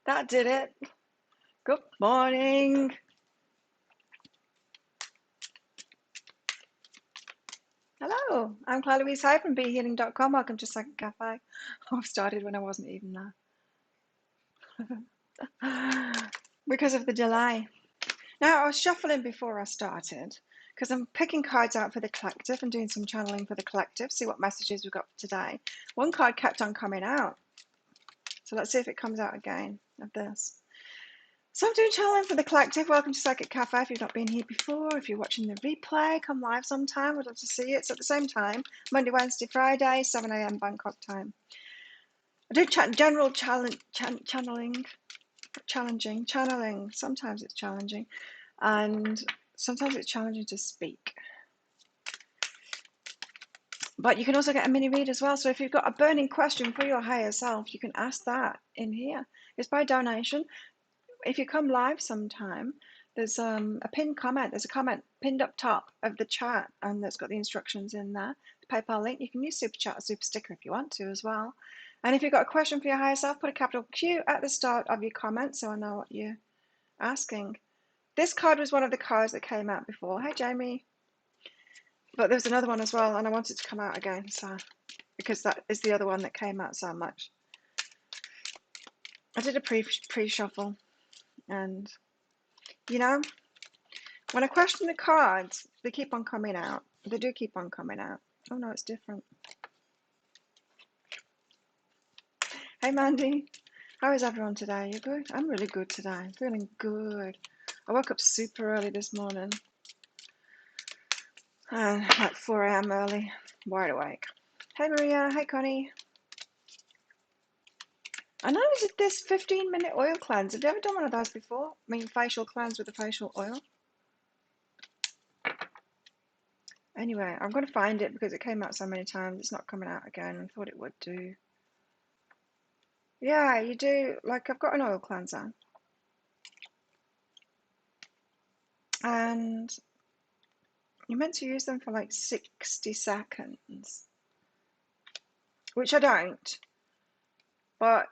That did it. Good morning. Hello, I'm Claire Louise Hyde from BeHealing.com. Welcome to Second Cafe. I've started when I wasn't even there because of the delay. Now, I was shuffling before I started because I'm picking cards out for the collective and doing some channeling for the collective, see what messages we've got for today. One card kept on coming out. So let's see if it comes out again of this. So I'm doing channeling for the collective. Welcome to Psychic Cafe. If you've not been here before, if you're watching the replay, come live sometime. We'd love to see you. It's at the same time, Monday, Wednesday, Friday, 7 a.m. Bangkok time. I do general channeling. Sometimes it's challenging, and sometimes it's challenging to speak. But you can also get a mini read as well. So if you've got a burning question for your higher self, you can ask that in here. It's by donation. If you come live sometime, there's a pinned comment. There's a comment pinned up top of the chat, and that's got the instructions in there. The PayPal link. You can use Super Chat or Super Sticker if you want to as well. And if you've got a question for your higher self, put a capital Q at the start of your comment so I know what you're asking. This card was one of the cards that came out before. Hey, Jamie. But there's another one as well, and I wanted to come out again, so because that is the other one that came out so much. I did a pre-shuffle, and you know, when I question the cards, they keep on coming out. They do keep on coming out. Oh no, it's different. Hey Mandy, how is everyone today? You good? I'm really good today. I'm feeling good. I woke up super early this morning. Like 4 a.m. early, wide awake. Hey Maria, hey Connie. I know I did this 15-minute oil cleanse. Have you ever done one of those before? I mean, facial cleanse with a facial oil. Anyway, I'm going to find it because it came out so many times. It's not coming out again. I thought it would do. Yeah, you do. Like, I've got an oil cleanser. And you're meant to use them for like 60 seconds. Which I don't. But,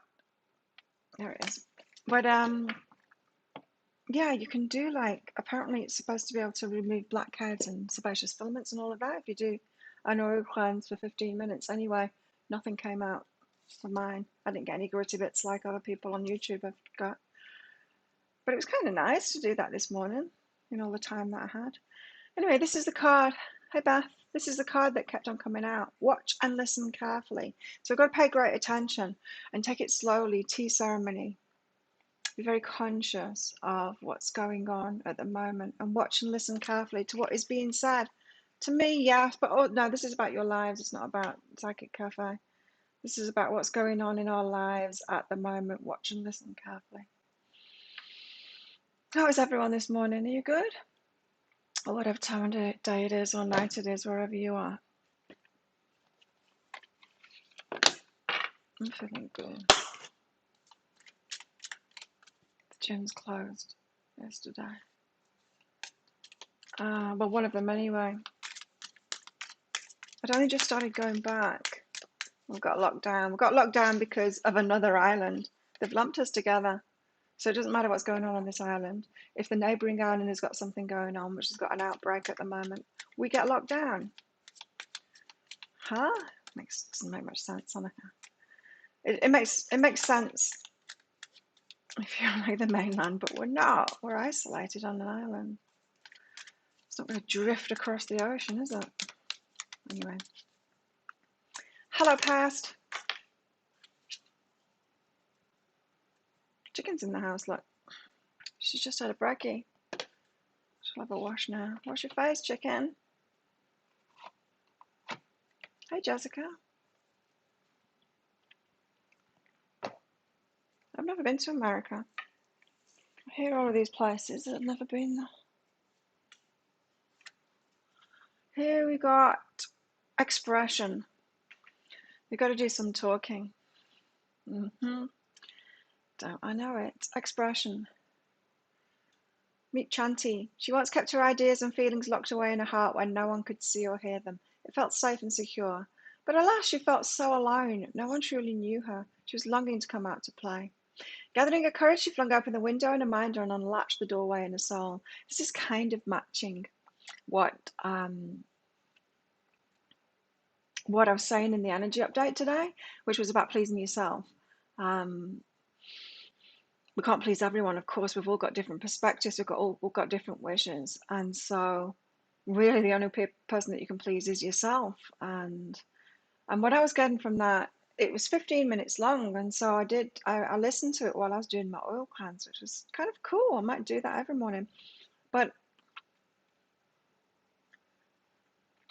there it is. But, yeah, you can do like, apparently it's supposed to be able to remove blackheads and sebaceous filaments and all of that if you do an oil cleanse for 15 minutes. Anyway, nothing came out for mine. I didn't get any gritty bits like other people on YouTube have got. But it was kind of nice to do that this morning in all the time that I had. Anyway, this is the card. Hey Beth, this is the card that kept on coming out. Watch and listen carefully. So we've got to pay great attention and take it slowly. Tea ceremony. Be very conscious of what's going on at the moment and watch and listen carefully to what is being said. To me, yes, but oh no, this is about your lives. It's not about Psychic Cafe. This is about what's going on in our lives at the moment. Watch and listen carefully. How is everyone this morning? Are you good? Or whatever time of day it is or night it is, wherever you are. I'm feeling good. The gym's closed yesterday. Well, one of them anyway. I'd only just started going back. We got locked down. We got locked down because of another island. They've lumped us together. So it doesn't matter what's going on this island. If the neighbouring island has got something going on, which has got an outbreak at the moment, we get locked down. Huh? Doesn't make much sense, on it makes sense if you're like the mainland, but we're not. We're isolated on an island. It's not going to drift across the ocean, is it? Anyway. Hello, past. Chicken's in the house, look. She's just had a brekkie. She'll have a wash now. Wash your face, chicken. Hey, Jessica. I've never been to America. I hear all of these places. I've never been there. Here we got expression. We've got to do some talking. Don't I know it? Expression. Meet Chanty. She once kept her ideas and feelings locked away in her heart when no one could see or hear them. It felt safe and secure. But alas, she felt so alone. No one truly knew her. She was longing to come out to play. Gathering her courage, she flung open the window in her mind and unlatched the doorway in her soul. This is kind of matching what I was saying in the energy update today, which was about pleasing yourself. We can't please everyone, of course. We've all got different perspectives. We've all got different wishes, and so really the only person that you can please is yourself. And what I was getting from that, it was 15 minutes long, and so I listened to it while I was doing my oil cleanse, which was kind of cool. I might do that every morning. But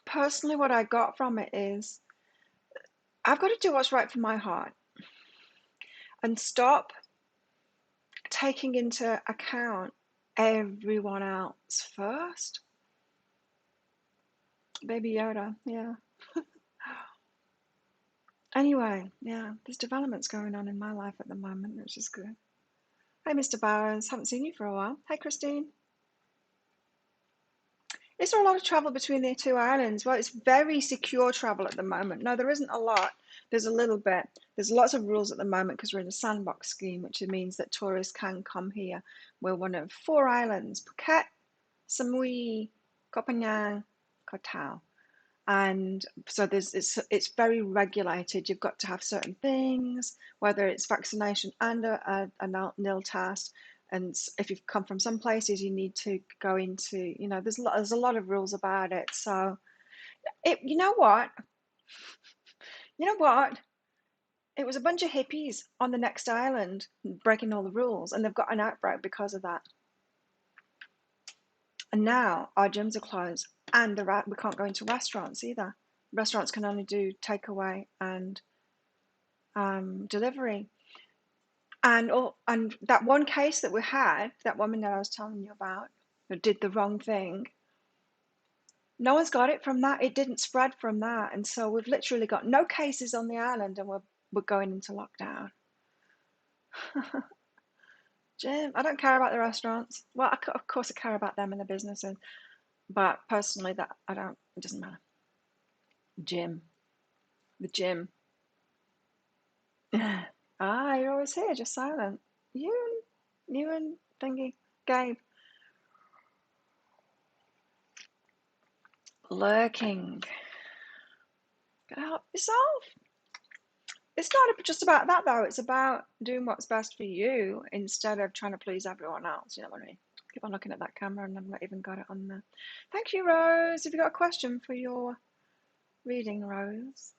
personally, what I got from it is I've got to do what's right for my heart and stop taking into account everyone else first. Baby Yoda, yeah. Anyway, yeah, there's developments going on in my life at the moment, which is good. Hey, Mr. Bowers, haven't seen you for a while. Hey, Christine. Is there a lot of travel between the two islands? Well, it's very secure travel at the moment. No, there isn't a lot. There's a little bit. There's lots of rules at the moment because we're in a sandbox scheme, which means that tourists can come here. We're one of 4 islands: Phuket, Samui, Koh Phangan, Koh Tao. And so it's very regulated. You've got to have certain things, whether it's vaccination and a nil test. And if you've come from some places, you need to go into, there's a lot of rules about it. So you know what? It was a bunch of hippies on the next island breaking all the rules, and they've got an outbreak because of that. And now our gyms are closed, and we can't go into restaurants either. Restaurants can only do takeaway and delivery. And that one case that we had, that woman that I was telling you about, who did the wrong thing, no one's got it from that. It didn't spread from that. And so we've literally got no cases on the island, and we're going into lockdown. Jim, I don't care about the restaurants. Well, of course I care about them and the businesses, but personally, it doesn't matter. The gym. You're always here, just silent. You and thingy, Gabe. Lurking. Gotta help yourself. It's not just about that, though. It's about doing what's best for you instead of trying to please everyone else. You know what I mean? Keep on looking at that camera, and I've not even got it on there. Thank you, Rose. Have you got a question for your reading, Rose?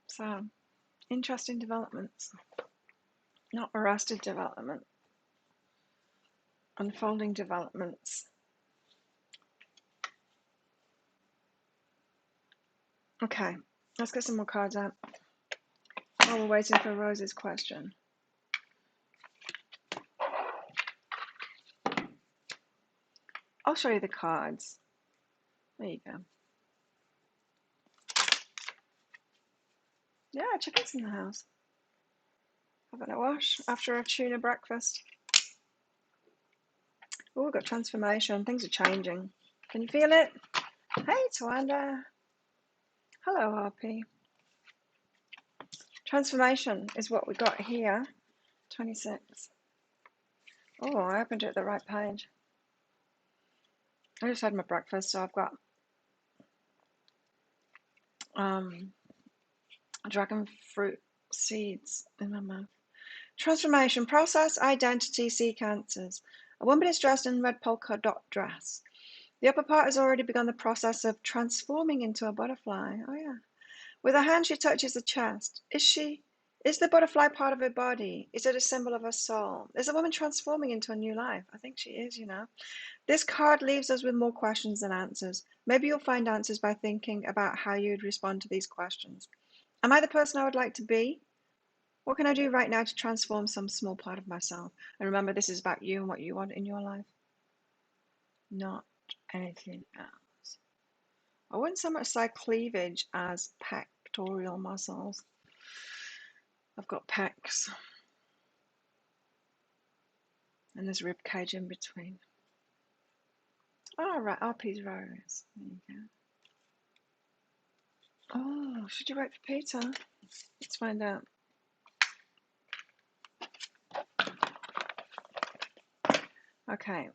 So, interesting developments. Not arrested development. Unfolding developments. Okay, let's get some more cards out while we're waiting for Rose's question. I'll show you the cards. There you go. Yeah, chickens in the house. Having a wash after a tuna breakfast. Oh, we've got transformation. Things are changing. Can you feel it? Hey, Tawanda. Hello, RP. Transformation is what we got here. 26. Oh, I opened it at the right page. I just had my breakfast, so I've got dragon fruit seeds in my mouth. Transformation, process, identity, seek answers. A woman is dressed in red polka dot dress. The upper part has already begun the process of transforming into a butterfly. Oh yeah. With her hand, she touches the chest. Is the butterfly part of her body? Is it a symbol of her soul? Is the woman transforming into a new life? I think she is, This card leaves us with more questions than answers. Maybe you'll find answers by thinking about how you'd respond to these questions. Am I the person I would like to be? What can I do right now to transform some small part of myself? And remember, this is about you and what you want in your life, not anything else. I wouldn't so much say cleavage as pectoral muscles. I've got pecs. And there's rib cage in between. All right, RP's Rose. There you go. Oh, should you wait for Peter? Let's find out. Okay.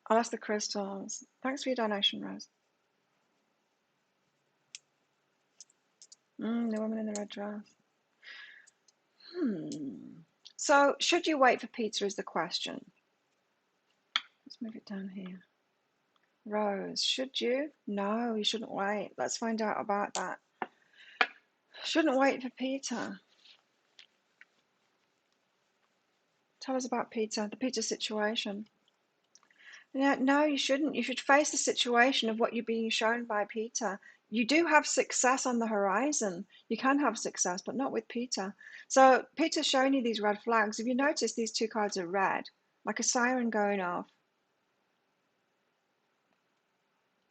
I'll ask the crystals. Thanks for your donation, Rose. The woman in the red dress. So, should you wait for Peter is the question. Let's move it down here. Rose, should you? No, you shouldn't wait. Let's find out about that. Shouldn't wait for Peter. Tell us about Peter, the Peter situation. Yeah, no, you shouldn't. You should face the situation of what you're being shown by Peter. You do have success on the horizon. You can have success, but not with Peter. So Peter's showing you these red flags. If you notice, these two cards are red, like a siren going off.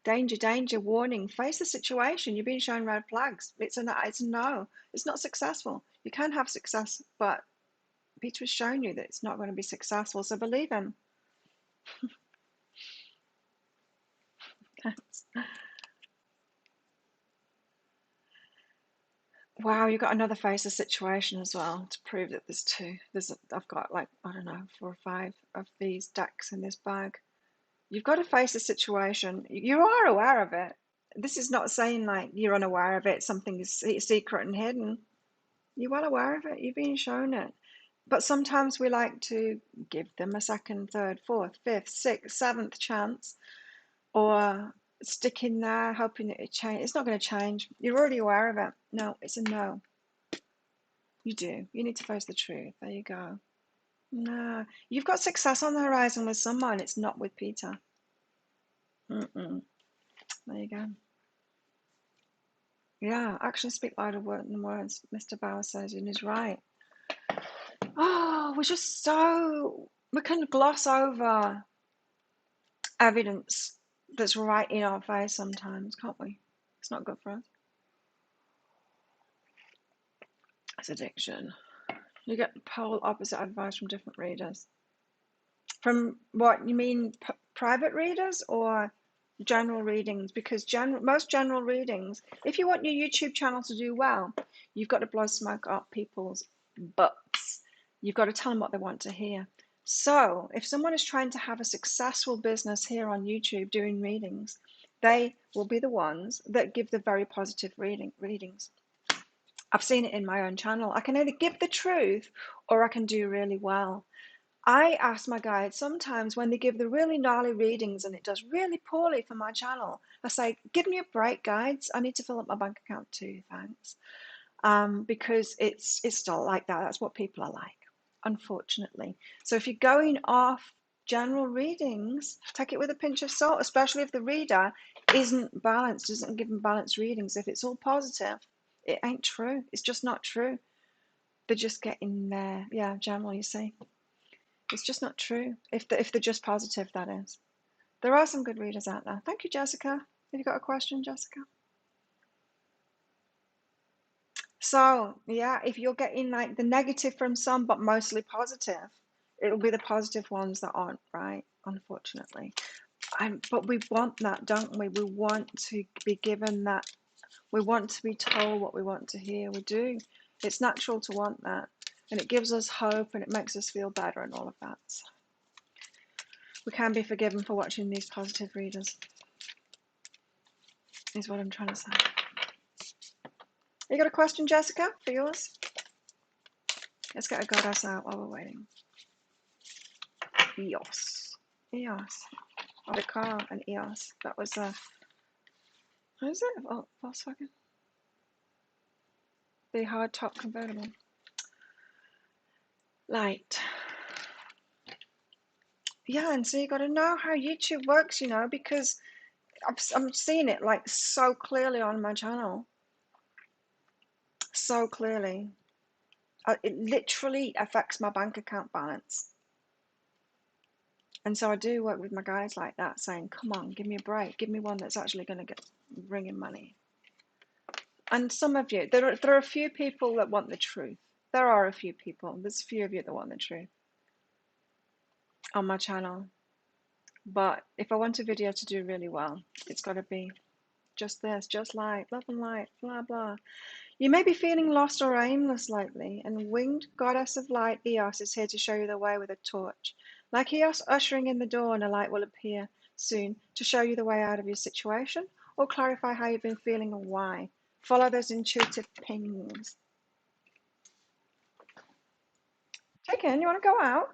Danger, danger, warning. Face the situation. You're being shown red flags. It's a no. It's not successful. You can have success, but Peter has shown you that it's not going to be successful. So believe him. Wow, you got another face of situation as well to prove that there's two. I've got like, I don't know, 4 or 5 of these decks in this bag. You've got to face the situation. You are aware of it. This is not saying like you're unaware of it, something is secret and hidden. You're well aware of it. You're being shown it. But sometimes we like to give them a second, third, fourth, fifth, sixth, seventh chance, or stick in there hoping that it change. It's not going to change. You're already aware of it. No, it's a no. You do. You need to face the truth. There you go. No, you've got success on the horizon with someone. It's not with Peter. There you go. Yeah, actions speak louder than words. Mr. Bauer says, and he's right. Oh, we can gloss over evidence that's right in our face sometimes, can't we? It's not good for us. It's addiction. You get polar opposite advice from different readers. From what you mean, private readers or general readings? Because most general readings, if you want your YouTube channel to do well, you've got to blow smoke up people's butts. You've got to tell them what they want to hear. So if someone is trying to have a successful business here on YouTube doing readings, they will be the ones that give the very positive readings. I've seen it in my own channel. I can either give the truth or I can do really well. I ask my guides sometimes when they give the really gnarly readings and it does really poorly for my channel, I say, give me a break, guides. I need to fill up my bank account too, thanks. Because it's still like that. That's what people are like, unfortunately. So if you're going off general readings, take it with a pinch of salt, especially if the reader isn't balanced, isn't giving balanced readings. If it's all positive, it ain't true. It's just not true. They're just getting there. Yeah, general, you see. It's just not true. If they're just positive, that is. There are some good readers out there. Thank you, Jessica. Have you got a question, Jessica? So, yeah, if you're getting like the negative from some, but mostly positive, it'll be the positive ones that aren't right, unfortunately. But we want that, don't we? We want to be given that. We want to be told what we want to hear. We do. It's natural to want that. And it gives us hope and it makes us feel better and all of that. So we can be forgiven for watching these positive readers, is what I'm trying to say. You got a question, Jessica, for yours? Let's get a goddess out while we're waiting. Eos. Eos. Oh, the car, an Eos. That was a... What is it? Oh, Volkswagen? The hard top convertible. Light. Yeah, and so you got to know how YouTube works, you know, because I'm seeing it like so clearly on my channel. So clearly. It literally affects my bank account balance. And so I do work with my guys like that, saying, come on, give me a break. Give me one that's actually going to bring in money. And some of you, there are a few people that want the truth. There are a few people. There's a few of you that want the truth on my channel. But if I want a video to do really well, it's got to be just this, just light, love and light, blah, blah. You may be feeling lost or aimless lately, and winged goddess of light, Eos, is here to show you the way with a torch. Like Eos ushering in the door, and a light will appear soon to show you the way out of your situation or clarify how you've been feeling and why. Follow those intuitive pings. Chicken, you want to go out?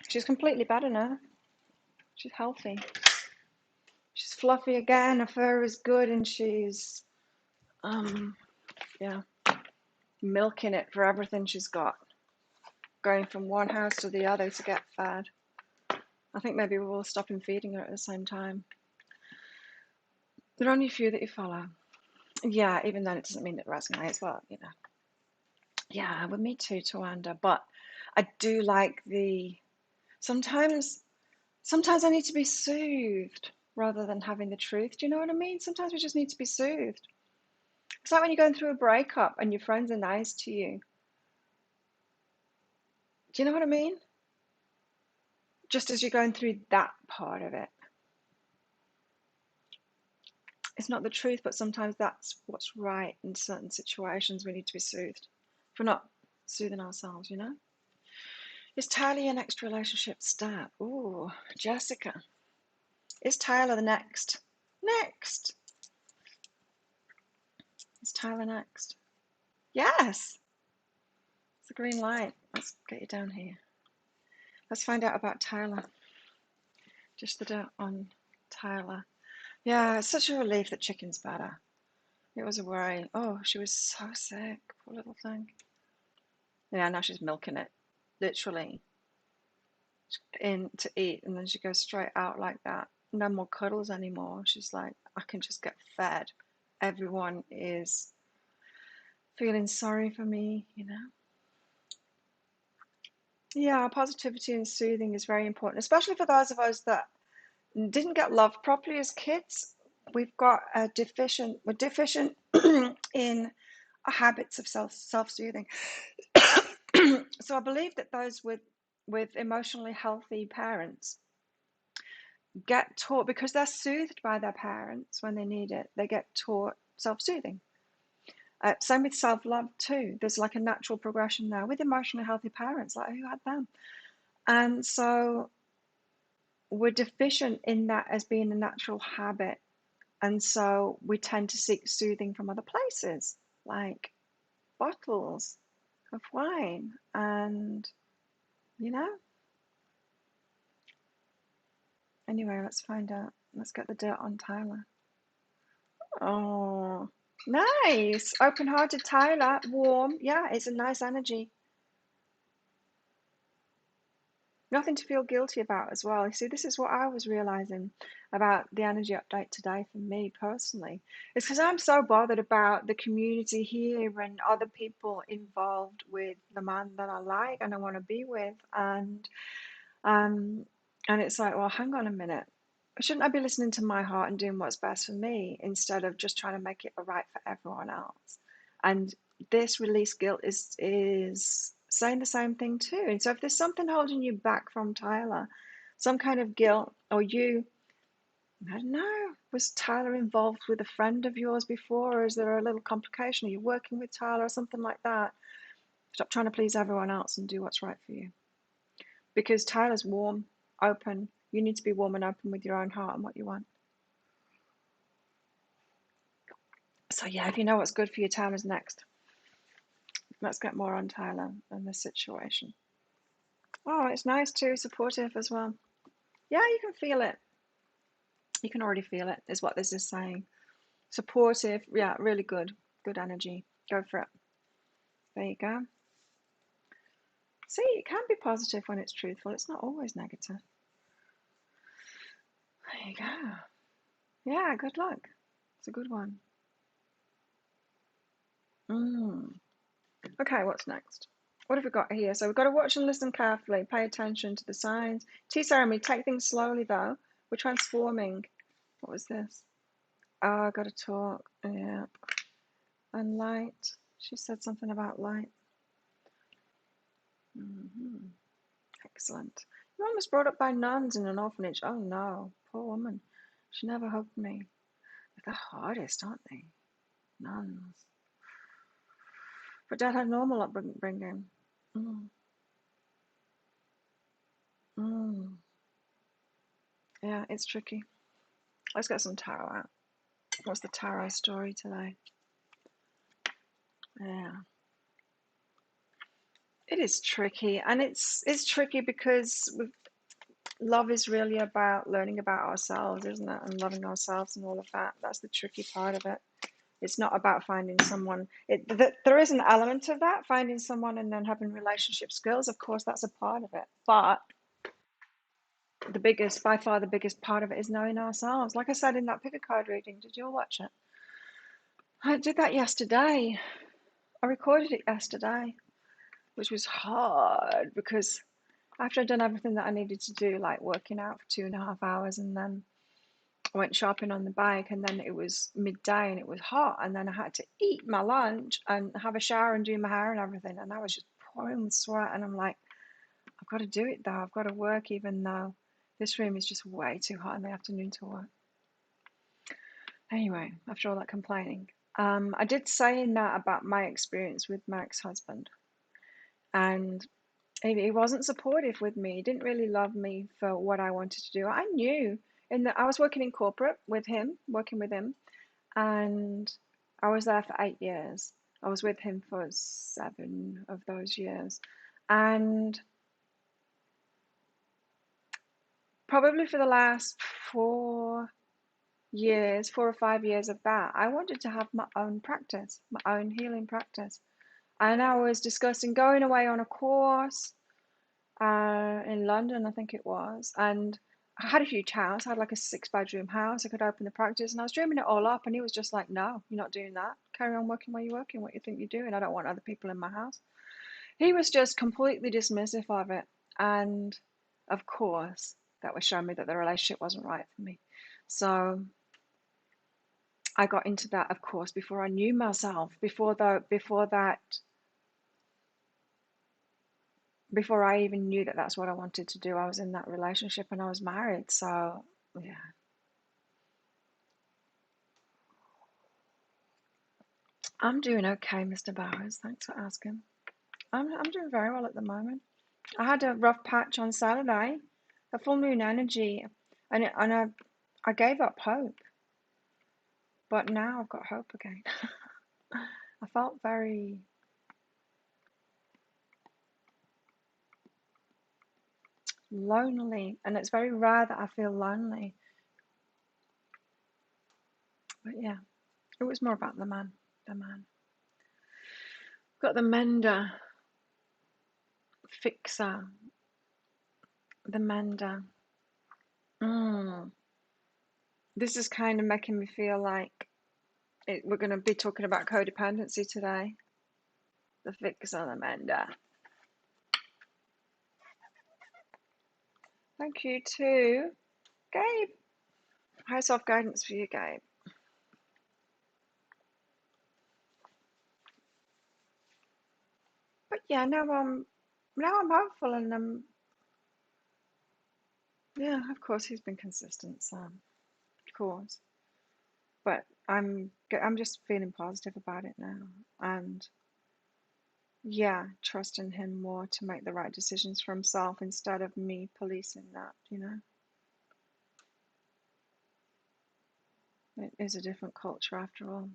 She's completely better now. She's healthy. She's fluffy again. Her fur is good, and she's yeah, milking it for everything she's got. Going from one house to the other to get fed. I think maybe we'll stop him feeding her at the same time. There are only a few that you follow. Yeah, even then it doesn't mean it resonates. Well, you know. Yeah, with me too, Tawanda. But I do like the sometimes I need to be soothed rather than having the truth. Do you know what I mean? Sometimes we just need to be soothed. It's like when you're going through a breakup and your friends are nice to you. Do you know what I mean? Just as you're going through that part of it. It's not the truth, but sometimes that's what's right in certain situations. We need to be soothed. If we're not soothing ourselves, you know? Is Tyler your next relationship start? Ooh, Jessica. Is Tyler the next? Next. Is Tyler next? Yes. It's a green light. Let's get you down here. Let's find out about Tyler. Just the dirt on Tyler. Yeah, it's such a relief that Chicken's better. It was a worry. Oh, she was so sick. Poor little thing. Yeah, now she's milking it. Literally. In to eat, and then she goes straight out like that. No more cuddles anymore. She's like, I can just get fed. Everyone is feeling sorry for me, you know? Yeah, positivity and soothing is very important, especially for those of us that didn't get loved properly as kids. We're deficient in habits of self-soothing. So I believe that those with emotionally healthy parents get taught, because they're soothed by their parents when they need it, they get taught self-soothing. Same with self-love too. There's like a natural progression there with emotionally healthy parents, like who had them. And so we're deficient in that as being a natural habit. And so we tend to seek soothing from other places, like bottles of wine. And, you know, anyway, let's find out. Let's get the dirt on Tyler. Oh, nice. Open-hearted Tyler, warm. Yeah, it's a nice energy. Nothing to feel guilty about as well. You see, this is what I was realizing about the energy update today for me personally. It's because I'm so bothered about the community here and other people involved with the man that I like and I want to be with. And it's like, well, hang on a minute. Shouldn't I be listening to my heart and doing what's best for me instead of just trying to make it right for everyone else? And this release guilt is saying the same thing too. And so if there's something holding you back from Tyler, some kind of guilt, or you, I don't know, was Tyler involved with a friend of yours before, or is there a little complication? Are you working with Tyler or something like that? Stop trying to please everyone else and do what's right for you. Because Tyler's warm, open. You need to be warm and open with your own heart and what you want. So yeah, if you know what's good for you, Tyler's next. Let's get more on Tyler and this situation. Oh, it's nice too, supportive as well. Yeah, you can feel it. You can already feel it, is what this is saying. Supportive, yeah, really good. Good energy. Go for it. There you go. See, it can be positive when it's truthful. It's not always negative. There you go. Yeah, good luck. It's a good one. Okay, what's next? What have we got here? So we've got to watch and listen carefully, pay attention to the signs. Tea ceremony, take things slowly though. We're transforming. What was this? Oh, I got to talk. Yeah. And light. She said something about light. Excellent. Mum was brought up by nuns in an orphanage. Oh no, poor woman. She never hugged me. They're the hardest, aren't they? Nuns. But Dad had normal upbringing. Mm, mm. Yeah, it's tricky. Let's get some tarot out. What's the tarot story today? Yeah, it is tricky, and it's tricky because love is really about learning about ourselves, isn't it? And loving ourselves and all of that. That's the tricky part of it. It's not about finding someone. There is an element of that, finding someone and then having relationship skills. Of course, that's a part of it. But by far, the biggest part of it is knowing ourselves. Like I said in that picker card reading, did you all watch it? I did that yesterday. I recorded it yesterday, which was hard because after I'd done everything that I needed to do, like working out for 2.5 hours, and then I went shopping on the bike, and then it was midday and it was hot, and then I had to eat my lunch and have a shower and do my hair and everything, and I was just pouring with sweat, and I'm like, I've got to do it though. I've got to work, even though this room is just way too hot in the afternoon to work. Anyway, after all that complaining, I did say in that about my experience with my ex-husband, and he wasn't supportive with me. He didn't really love me for what I wanted to do. I knew in that I was working in corporate with him, working with him, and I was there for 8 years. I was with him for 7 of those years. And probably for the last 4 years, 4 or 5 years of that, I wanted to have my own practice, my own healing practice. And I was discussing going away on a course in London, I think it was. And I had a huge house. I had like a 6-bedroom house. I could open the practice, and I was dreaming it all up. And he was just like, "No, you're not doing that. Carry on working where you're working. What you think you're doing? I don't want other people in my house." He was just completely dismissive of it. And of course, that was showing me that the relationship wasn't right for me. So I got into that, of course, before I knew myself. Before I even knew that that's what I wanted to do, I was in that relationship and I was married. So, yeah. I'm doing okay, Mr. Bowers. Thanks for asking. I'm doing very well at the moment. I had a rough patch on Saturday, a full moon energy, and I gave up hope, but now I've got hope again. I felt very lonely, and it's very rare that I feel lonely. But yeah, it was more about the man. The man. Got the mender, fixer, the mender. Mm. This is kind of making me feel like we're going to be talking about codependency today. The fixer, the mender. Thank you too, Gabe. High self guidance for you, Gabe. But yeah, now I'm hopeful, and yeah, of course he's been consistent, so of course. But I'm just feeling positive about it now, and yeah, trusting him more to make the right decisions for himself instead of me policing that, It is a different culture after all.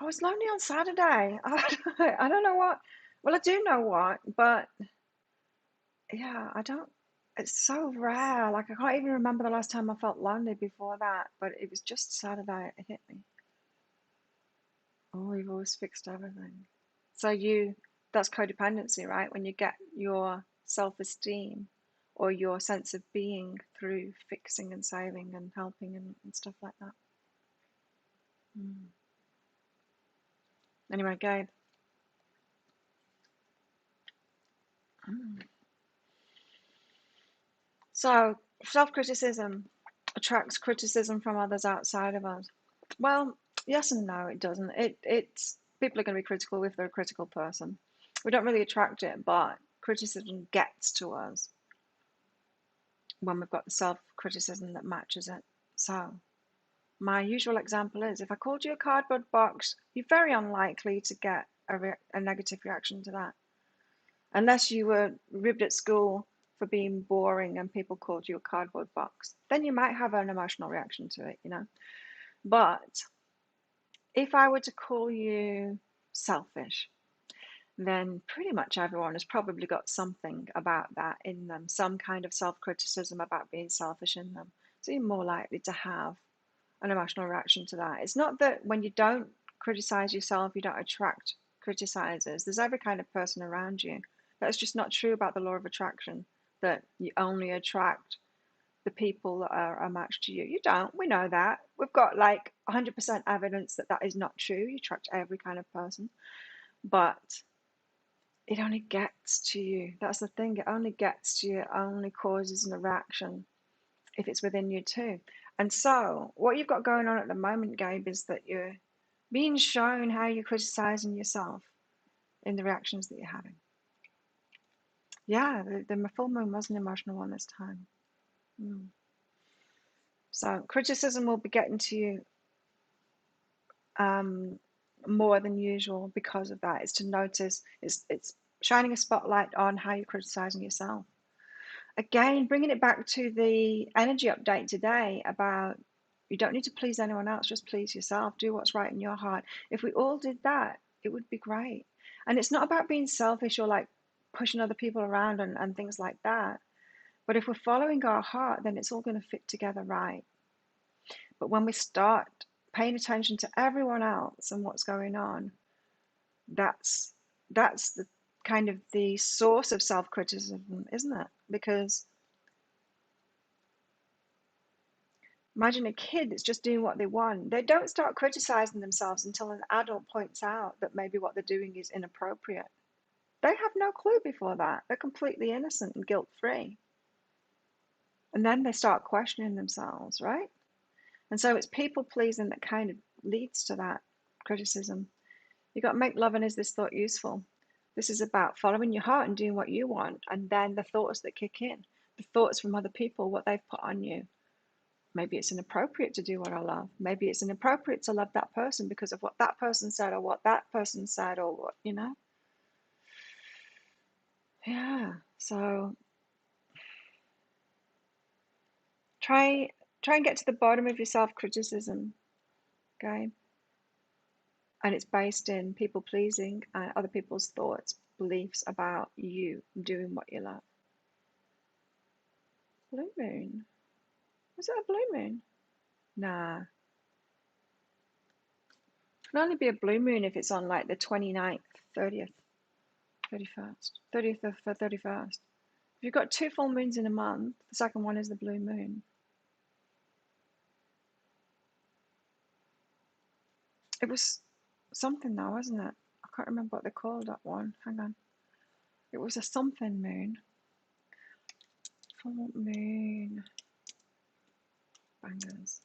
I was lonely on Saturday. I don't know what. Well, I do know what, but yeah, I don't. It's so rare. Like, I can't even remember the last time I felt lonely before that, but it was just Saturday it hit me. Oh, you've always fixed everything. So that's codependency, right? When you get your self-esteem or your sense of being through fixing and saving and helping and stuff like that. Mm. Anyway, Gabe. Mm. So, self-criticism attracts criticism from others outside of us. Well, yes and no, it doesn't. It's people are going to be critical if they're a critical person. We don't really attract it, but criticism gets to us when we've got the self-criticism that matches it. So my usual example is, if I called you a cardboard box, you're very unlikely to get a negative reaction to that. Unless you were ribbed at school for being boring and people called you a cardboard box. Then you might have an emotional reaction to it, But if I were to call you selfish, then pretty much everyone has probably got something about that in them, some kind of self-criticism about being selfish in them. So you're more likely to have an emotional reaction to that. It's not that when you don't criticize yourself, you don't attract criticizers. There's every kind of person around you. That's just not true about the law of attraction, that you only attract the people that are a match to you. You don't. We know that. We've got like 100% evidence that that is not true. You attract every kind of person. But it only gets to you. That's the thing. It only gets to you. It only causes an reaction if it's within you too. And so what you've got going on at the moment, Gabe, is that you're being shown how you're criticizing yourself in the reactions that you're having. Yeah, the full moon was an emotional one this time. So criticism will be getting to you more than usual because of that. It's to notice, it's shining a spotlight on how you're criticizing yourself. Again, bringing it back to the energy update today about you don't need to please anyone else, just please yourself. Do what's right in your heart. If we all did that, it would be great. And it's not about being selfish or like pushing other people around and things like that. But if we're following our heart, then it's all going to fit together right. But when we start paying attention to everyone else and what's going on, that's the kind of the source of self-criticism, isn't it? Because imagine a kid that's just doing what they want. They don't start criticizing themselves until an adult points out that maybe what they're doing is inappropriate. They have no clue before that. They're completely innocent and guilt-free. And then they start questioning themselves, right? And so it's people pleasing that kind of leads to that criticism. You've got to make love and is this thought useful? This is about following your heart and doing what you want. And then the thoughts that kick in, the thoughts from other people, what they've put on you. Maybe it's inappropriate to do what I love. Maybe it's inappropriate to love that person because of what that person said or what that person said or what, Yeah. So try and get to the bottom of your self-criticism, okay? And it's based in people pleasing and other people's thoughts, beliefs about you doing what you love. Blue moon? Was it a blue moon? Nah. It can only be a blue moon if it's on like the 29th, 30th, 31st, 30th of 31st. If you've got two full moons in a month, the second one is the blue moon. It was something though, wasn't it? I can't remember what they called that one. Hang on. It was a something moon. Full moon. Bangers.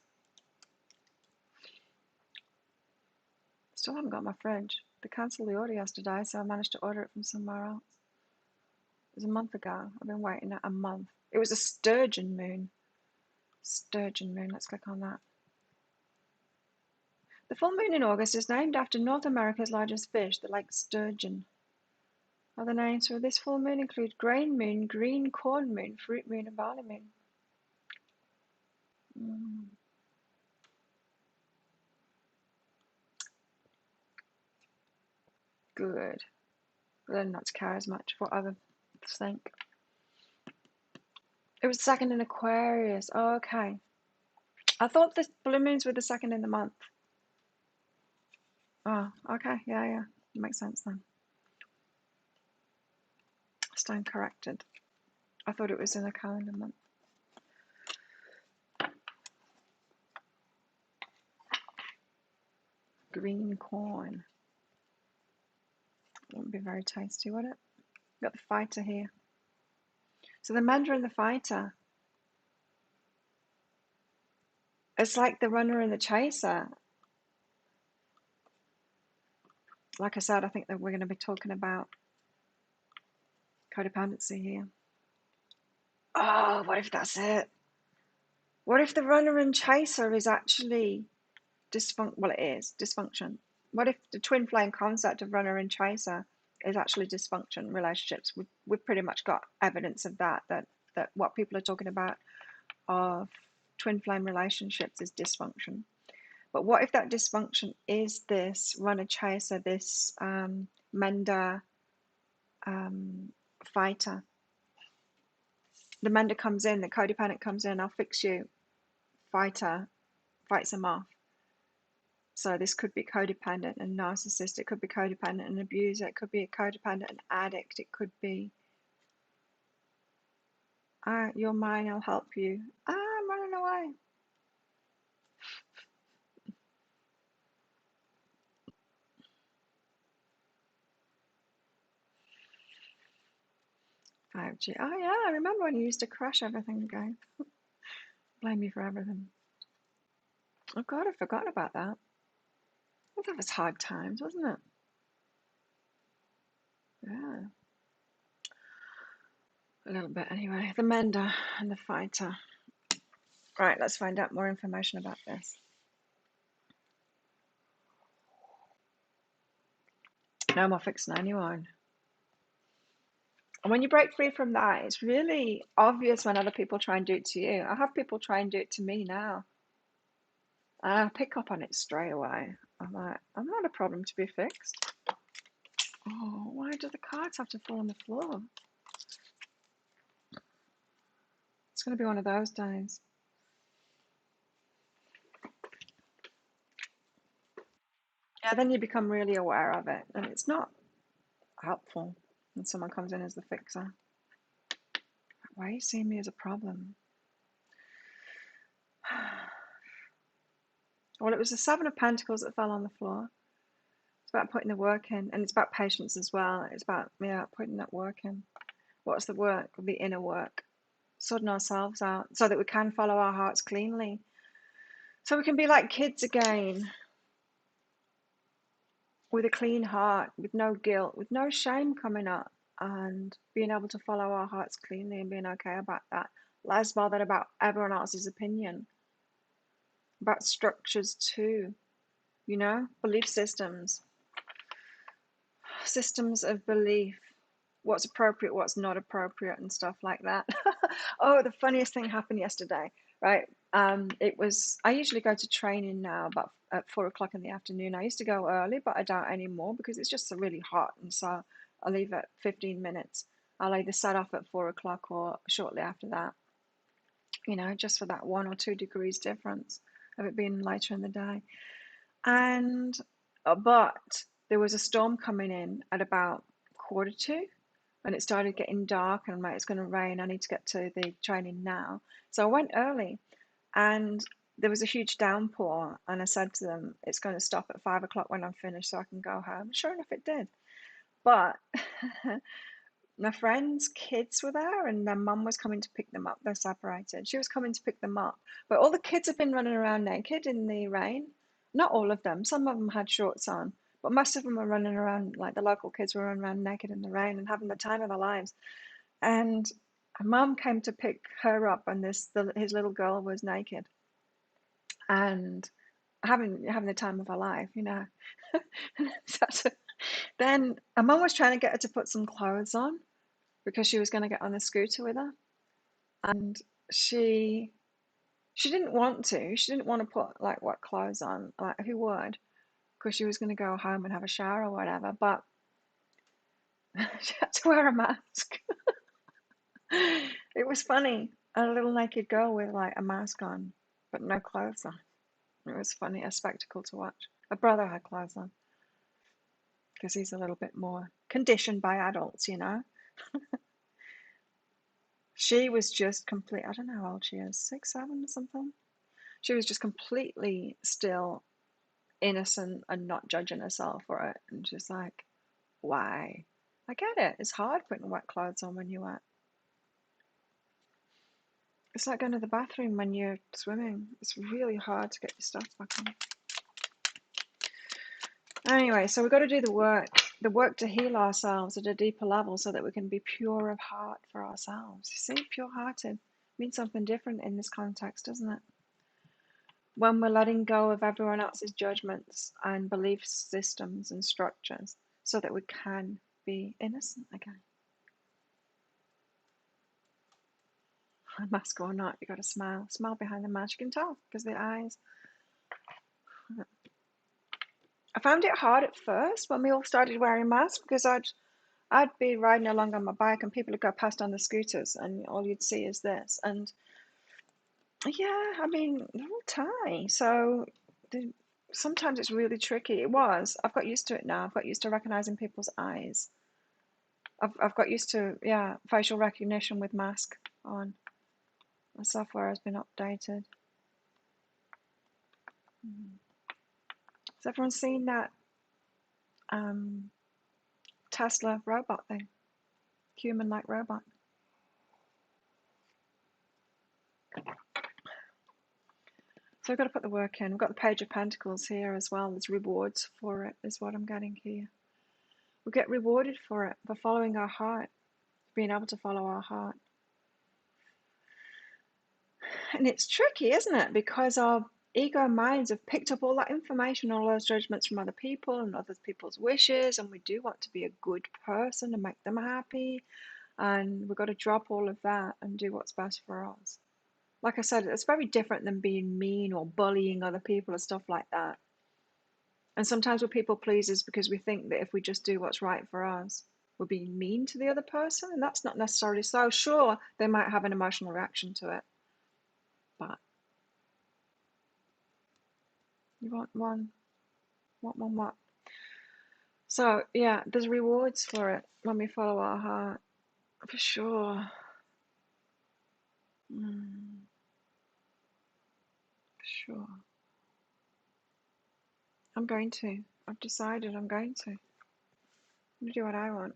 Still haven't got my fridge. They cancelled the order yesterday, so I managed to order it from somewhere else. It was a month ago. I've been waiting a month. It was a sturgeon moon. Sturgeon moon. Let's click on that. The full moon in August is named after North America's largest fish, the lake sturgeon. Other names for this full moon include grain moon, green corn moon, fruit moon, and barley moon. Good. Learn not to care as much what others think. It was second in Aquarius. Oh, okay. I thought the blue moons were the second in the month. Oh, okay. Yeah. Makes sense then. Stand corrected. I thought it was in a calendar month. Green corn. Wouldn't be very tasty, would it? Got the fighter here. So the Mandarin, the fighter. It's like the runner and the chaser. Like I said, I think that we're going to be talking about Codependency here. Oh, what if that's it? What if the runner and chaser is actually well, it is dysfunction. What if the twin flame concept of runner and chaser is actually dysfunction relationships? We've pretty much got evidence of that what people are talking about of twin flame relationships is dysfunction. But what if that dysfunction is this runner chaser, this mender fighter? The mender comes in, the codependent comes in, I'll fix you. Fighter fights him off. So this could be codependent and narcissist. It could be codependent and abuser. It could be a codependent and addict. It could be, you're mine, I'll help you. I'm running away. "5G. Oh yeah, I remember when you used to crash everything again. Blame me for everything. Oh God, I forgot about that. Well, that was hard times, wasn't it? Yeah. A little bit anyway. The mender and the fighter. Right, let's find out more information about this. No more fixing anyone. And when you break free from that, it's really obvious when other people try and do it to you. I have people try and do it to me now. And I pick up on it straight away. I'm like, I'm not a problem to be fixed. Oh, why do the cards have to fall on the floor? It's going to be one of those days. Yeah, then you become really aware of it. And it's not helpful when someone comes in as the fixer. Why are you seeing me as a problem? Well, it was the Seven of Pentacles that fell on the floor. It's about putting the work in, and it's about patience as well. It's about, yeah, putting that work in. What's the work? The inner work. Sorting ourselves out so that we can follow our hearts cleanly. So we can be like kids again, with a clean heart, with no guilt, with no shame coming up, and being able to follow our hearts cleanly and being okay about that. Less bothered about everyone else's opinion. About structures too, you know, belief systems of belief, what's appropriate, what's not appropriate, and stuff like that. Oh, the funniest thing happened yesterday, right? It was, I usually go to training now about at 4 o'clock in the afternoon. I used to go early, but I don't anymore because it's just really hot, and so I leave at 15 minutes. I'll either set off at 4 o'clock or shortly after that, you know, just for that 1 or 2 degrees difference of it being later in the day. And but there was a storm coming in at about 1:45, and it started getting dark, and I'm like, it's going to rain. I need to get to the training now. So I went early, and there was a huge downpour, and I said to them, it's going to stop at 5 o'clock when I'm finished so I can go home. Sure enough, it did. But my friends' kids were there, and their mum was coming to pick them up. They're separated. She was coming to pick them up. But all the kids have been running around naked in the rain. Not all of them. Some of them had shorts on. But most of them were running around, like the local kids were running around naked in the rain and having the time of their lives. And her mum came to pick her up, and his little girl was naked and having the time of her life, you know. So then her mum was trying to get her to put some clothes on because she was going to get on the scooter with her, and she didn't want to. She didn't want to put like wet clothes on. Like, who would? Because she was going to go home and have a shower or whatever. But she had to wear a mask. It was funny. A little naked girl with like a mask on, but no clothes on. It was funny, a spectacle to watch. Her brother had clothes on because he's a little bit more conditioned by adults, you know. She was just complete. I don't know how old she is, 6, 7 or something. She was just completely still innocent and not judging herself for it. And she's like, why? I get it. It's hard putting wet clothes on when you're wet. It's like going to the bathroom when you're swimming. It's really hard to get your stuff back on. Anyway, so we've got to do the work. the work to heal ourselves at a deeper level so that we can be pure of heart for ourselves. You see, pure-hearted means something different in this context, doesn't it? When we're letting go of everyone else's judgments and belief systems and structures so that we can be innocent again. Mask or not, you got to smile. Smile behind the mask. You can tell because the eyes. I found it hard at first when we all started wearing masks because I'd be riding along on my bike and people would go past on the scooters and all you'd see is this. And yeah, I mean, they're all tiny. So sometimes it's really tricky. It was. I've got used to it now. I've got used to recognizing people's eyes. I've got used to, yeah, facial recognition with mask on. The software has been updated. Has everyone seen that Tesla robot thing? Human-like robot. So I've got to put the work in. We've got the Page of Pentacles here as well. There's rewards for it, is what I'm getting here. We get rewarded for it, for following our heart, being able to follow our heart. And it's tricky, isn't it? Because our ego minds have picked up all that information, all those judgments from other people and other people's wishes, and we do want to be a good person and make them happy. And we've got to drop all of that and do what's best for us. Like I said, it's very different than being mean or bullying other people or stuff like that. And sometimes we're people pleasers because we think that if we just do what's right for us, we're being mean to the other person, and that's not necessarily so. Sure, they might have an emotional reaction to it, but you want one, what? So yeah, there's rewards for it when we follow our heart, for sure. For sure. I'm going to. I've decided I'm going to. I'm going to do what I want.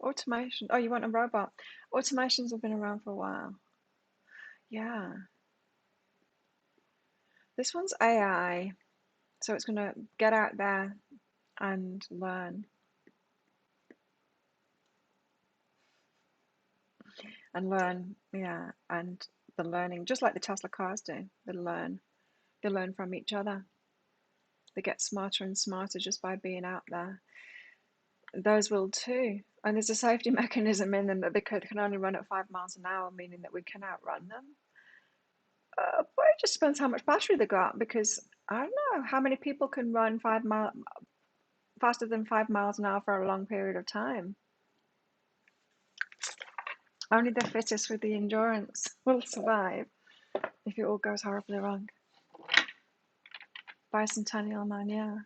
Automation. Oh, you want a robot? Automations have been around for a while. Yeah. This one's AI. So it's going to get out there and learn. And learn, yeah. And the learning, just like the Tesla cars do, they learn. They learn from each other. They get smarter and smarter just by being out there. Those will too. And there's a safety mechanism in them that they can only run at 5 miles an hour, meaning that we can outrun them. But it just depends how much battery they got, because I don't know how many people can run faster than 5 miles an hour for a long period of time. Only the fittest with the endurance will survive if it all goes horribly wrong. Bicentennial man, yeah.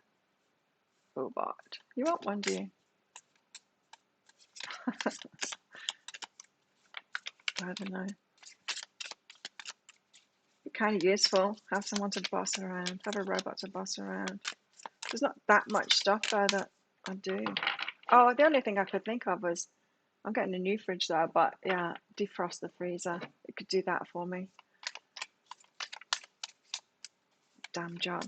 Robot. You want one, do you? I don't know. Be kind of useful. Have someone to boss around. Have a robot to boss around. There's not that much stuff though that I do. Oh, the only thing I could think of was I'm getting a new fridge though, but yeah, defrost the freezer. It could do that for me. Damn job.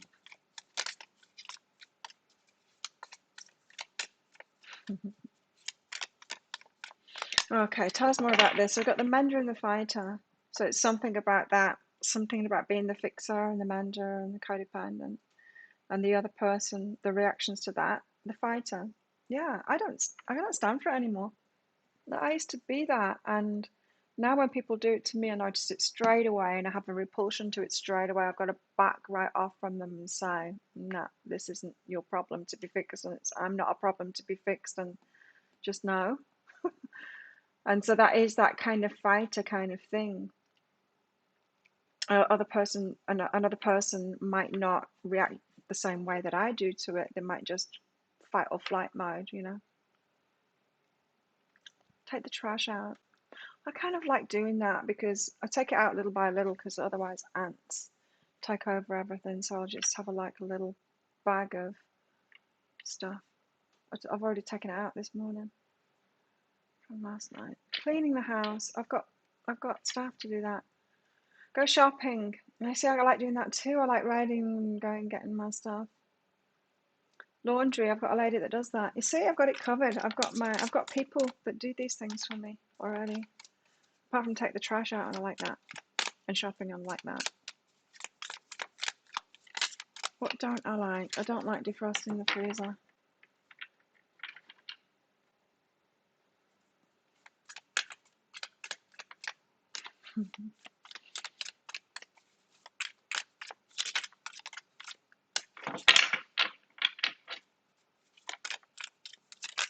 Okay, tell us more about this. So we've got the mender and the fighter. So it's something about that, something about being the fixer and the mender and the codependent, and the other person, the reactions to that, the fighter. Yeah, I don't stand for it anymore. I used to be that, and now when people do it to me, I notice it straight away, and I have a repulsion to it straight away. I've got to back right off from them and say, no, this isn't your problem to be fixed, and I'm not a problem to be fixed, and just no. And so that is that kind of fighter kind of thing. Another person might not react the same way that I do to it. They might just fight or flight mode, you know. Take the trash out. I kind of like doing that because I take it out little by little, because otherwise ants take over everything. So I'll just have a little bag of stuff. I've already taken it out this morning from last night. Cleaning the house. I've got staff to do that. Go shopping. And I see I like doing that too. I like riding and going getting my stuff. Laundry, I've got a lady that does that. You see, I've got it covered. I've got people that do these things for me already. Apart from take the trash out, and I like that. And shopping, I like that. What don't I like? I don't like defrosting the freezer.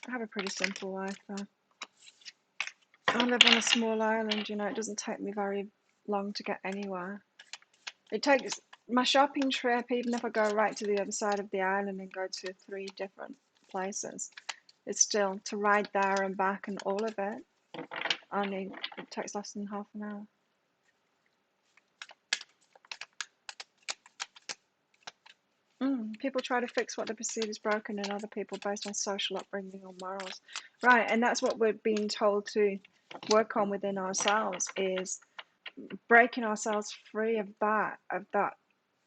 I have a pretty simple life though. I live on a small island, you know, it doesn't take me very long to get anywhere. It takes my shopping trip, even if I go right to the other side of the island and go to 3 different places, it's still to ride there and back and all of it. It takes less than half an hour. People try to fix what they perceive as broken in other people based on social upbringing or morals. Right, and that's what we're being told to work on within ourselves, is breaking ourselves free of that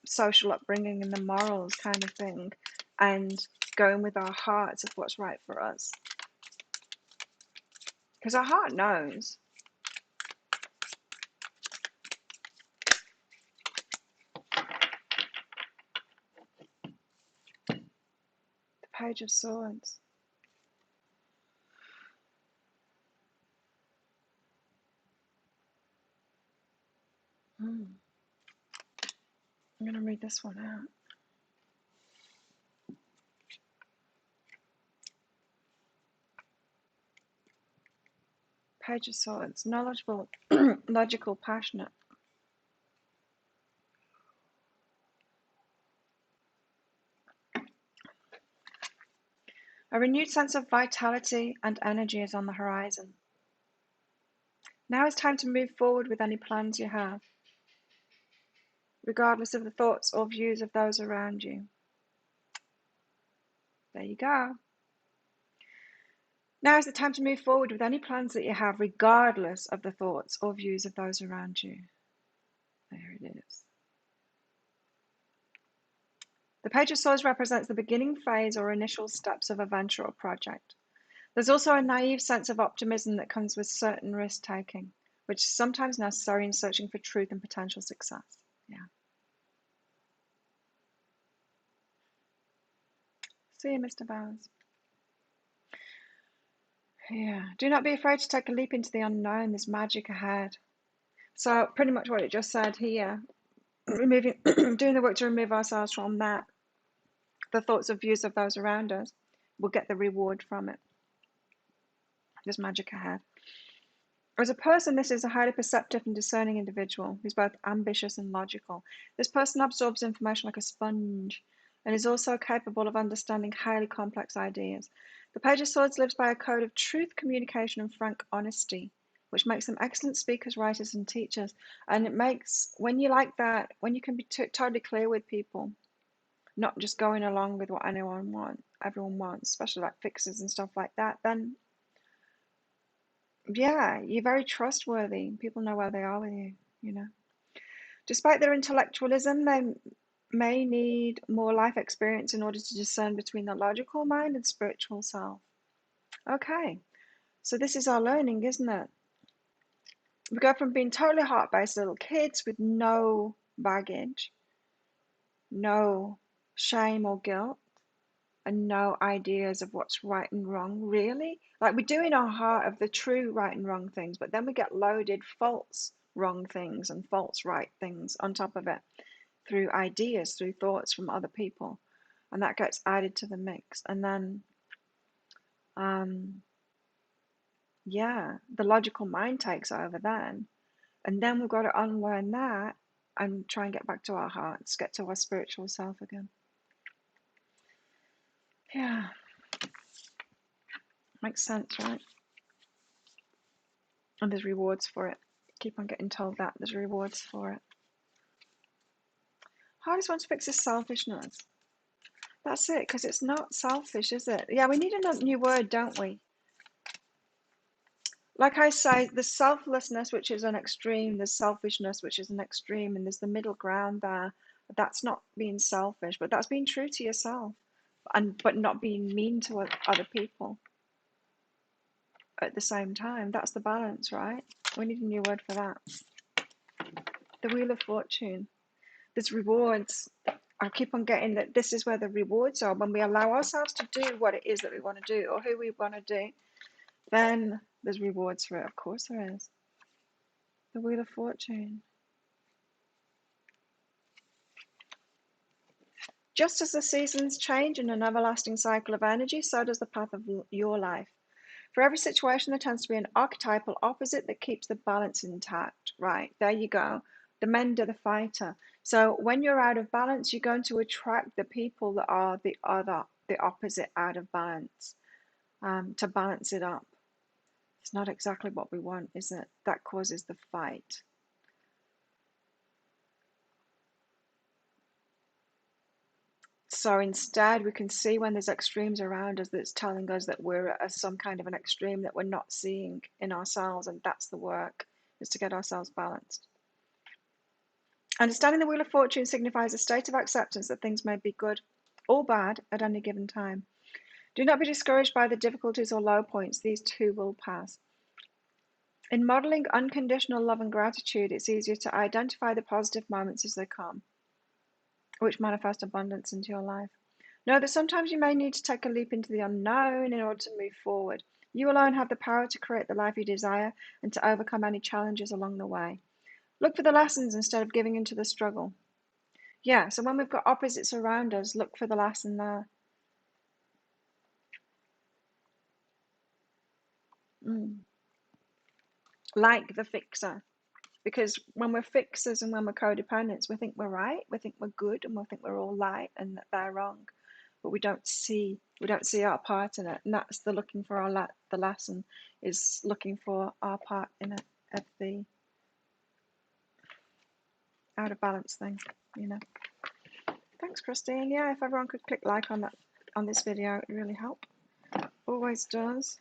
social upbringing and the morals kind of thing, and going with our hearts of what's right for us. Because our heart knows. The Page of Swords. I'm going to read this one out. Page of Swords. Knowledgeable, logical, passionate. A renewed sense of vitality and energy is on the horizon. Now is time to move forward with any plans you have, regardless of the thoughts or views of those around you. There you go. Now is the time to move forward with any plans that you have, regardless of the thoughts or views of those around you. There it is. The Page of Swords represents the beginning phase or initial steps of a venture or project. There's also a naive sense of optimism that comes with certain risk-taking, which is sometimes necessary in searching for truth and potential success. Yeah. See you, Mr. Bowers. Yeah. Do not be afraid to take a leap into the unknown. There's magic ahead. So pretty much what it just said here, doing the work to remove ourselves from that, the thoughts or views of those around us, we'll get the reward from it. There's magic ahead. As a person, this is a highly perceptive and discerning individual who's both ambitious and logical. This person absorbs information like a sponge and is also capable of understanding highly complex ideas. The Page of Swords lives by a code of truth, communication, and frank honesty, which makes them excellent speakers, writers, and teachers. And it makes, when you like that, when you can be totally clear with people, not just going along with what everyone wants, especially like fixes and stuff like that, then yeah, you're very trustworthy. People know where they are with you, you know. Despite their intellectualism, they may need more life experience in order to discern between the logical mind and spiritual self. Okay, so this is our learning, isn't it? We go from being totally heart-based little kids with no baggage, no shame or guilt, and no ideas of what's right and wrong, really. Like we do in our heart of the true right and wrong things, but then we get loaded false wrong things and false right things on top of it through ideas, through thoughts from other people. And that gets added to the mix. And then, yeah, the logical mind takes over then. And then we've got to unlearn that and try and get back to our hearts, get to our spiritual self again. Yeah. Makes sense, right? And there's rewards for it. Keep on getting told that there's rewards for it. Hardest one to fix is selfishness. That's it, because it's not selfish, is it? Yeah, we need a new word, don't we? Like I say, there's selflessness, which is an extreme, there's selfishness, which is an extreme, and there's the middle ground there. That's not being selfish, but that's being true to yourself. but not being mean to other people at the same time. That's the balance, right? We need a new word for that. The Wheel of Fortune. There's rewards. I keep on getting that this is where the rewards are. When we allow ourselves to do what it is that we want to do or who we want to do, then there's rewards for it. Of course there is. The Wheel of Fortune. Just as the seasons change in an everlasting cycle of energy, so does the path of your life. For every situation, there tends to be an archetypal opposite that keeps the balance intact. Right, there you go. The mender, the fighter. So when you're out of balance, you're going to attract the people that are the opposite out of balance, to balance it up. It's not exactly what we want, is it? That causes the fight. So instead, we can see when there's extremes around us that's telling us that we're at some kind of an extreme that we're not seeing in ourselves, and that's the work, is to get ourselves balanced. Understanding the Wheel of Fortune signifies a state of acceptance that things may be good or bad at any given time. Do not be discouraged by the difficulties or low points. These too will pass. In modeling unconditional love and gratitude, it's easier to identify the positive moments as they come, which manifest abundance into your life. Know that sometimes you may need to take a leap into the unknown in order to move forward. You alone have the power to create the life you desire and to overcome any challenges along the way. Look for the lessons instead of giving into the struggle. Yeah, so when we've got opposites around us, look for the lesson there. Like the fixer. Because when we're fixers and when we're codependents, we think we're right, we think we're good, and we think we're all right and that they're wrong. But we don't see our part in it, and that's the looking for the lesson, is looking for our part in it, of the out of balance thing, you know. Thanks, Christine. Yeah, if everyone could click like on this video, it would really help. Always does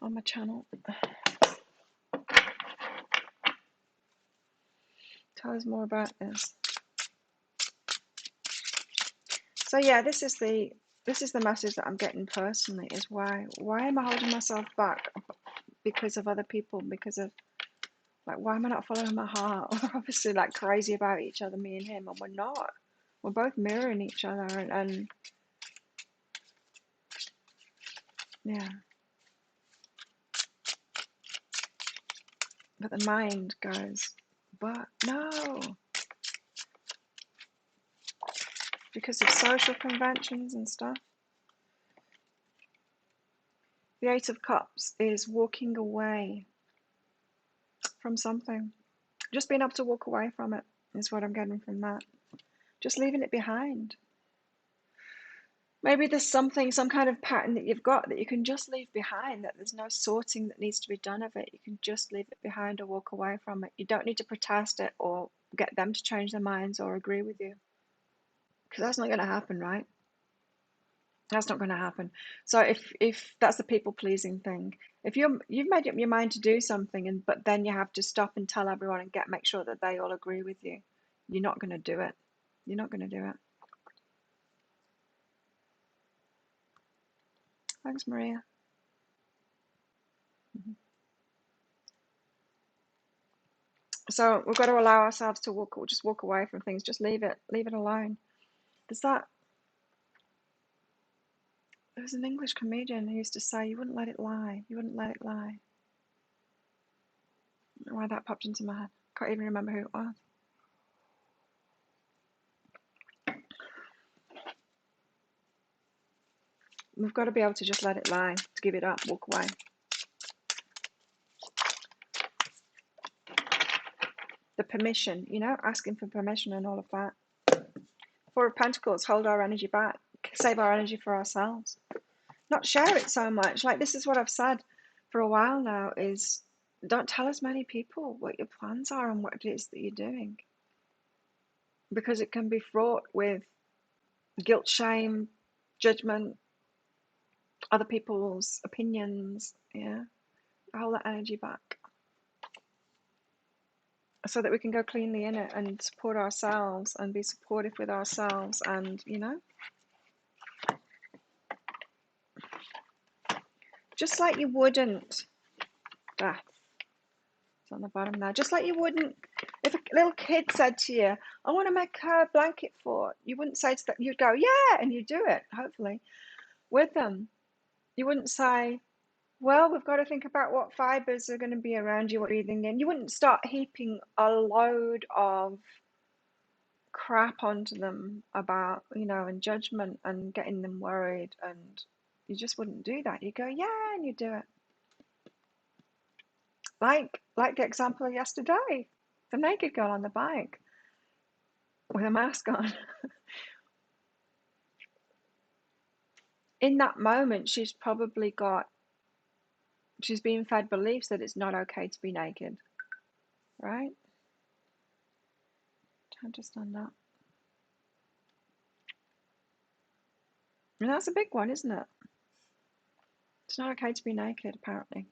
on my channel. Tell us more about this. So yeah, this is the message that I'm getting personally, is why am I holding myself back because of other people, because of, like, why am I not following my heart? We're obviously like crazy about each other, me and him, and we're not. We're both mirroring each other, and yeah. But the mind goes, but no, because of social conventions and stuff. The Eight of Cups is walking away from something. Just being able to walk away from it is what I'm getting from that. Just leaving it behind. Maybe there's some kind of pattern that you've got that you can just leave behind, that there's no sorting that needs to be done of it. You can just leave it behind or walk away from it. You don't need to protest it or get them to change their minds or agree with you. Because that's not going to happen, right? That's not going to happen. So if that's the people pleasing thing, if you've made up your mind to do something, but then you have to stop and tell everyone and make sure that they all agree with you, you're not going to do it. You're not going to do it. Thanks, Maria. So we've got to allow ourselves to just walk away from things. Just leave it alone. There was an English comedian who used to say, "You wouldn't let it lie. You wouldn't let it lie." I don't know why that popped into my head. Can't even remember who it was. We've got to be able to just let it lie, to give it up, walk away. The permission, asking for permission and all of that. Four of Pentacles, hold our energy back, save our energy for ourselves. Not share it so much. Like, this is what I've said for a while now, is don't tell as many people what your plans are and what it is that you're doing. Because it can be fraught with guilt, shame, judgment, other people's opinions, hold that energy back. So that we can go cleanly in it and support ourselves and be supportive with ourselves and, Just like you wouldn't, it's on the bottom now, just like you wouldn't, if a little kid said to you, I want to make a blanket fort, you wouldn't say to that, you'd go, yeah, and you do it, hopefully, with them. You wouldn't say, well, we've got to think about what fibers are going to be around you, what you're breathing in. You wouldn't start heaping a load of crap onto them about, and judgment and getting them worried, and you just wouldn't do that. You go, yeah, and you do it. Like the example of yesterday, the naked girl on the bike with a mask on. In that moment, she's being fed beliefs that it's not okay to be naked, right? Time to stand up. And that's a big one, isn't it? It's not okay to be naked, apparently.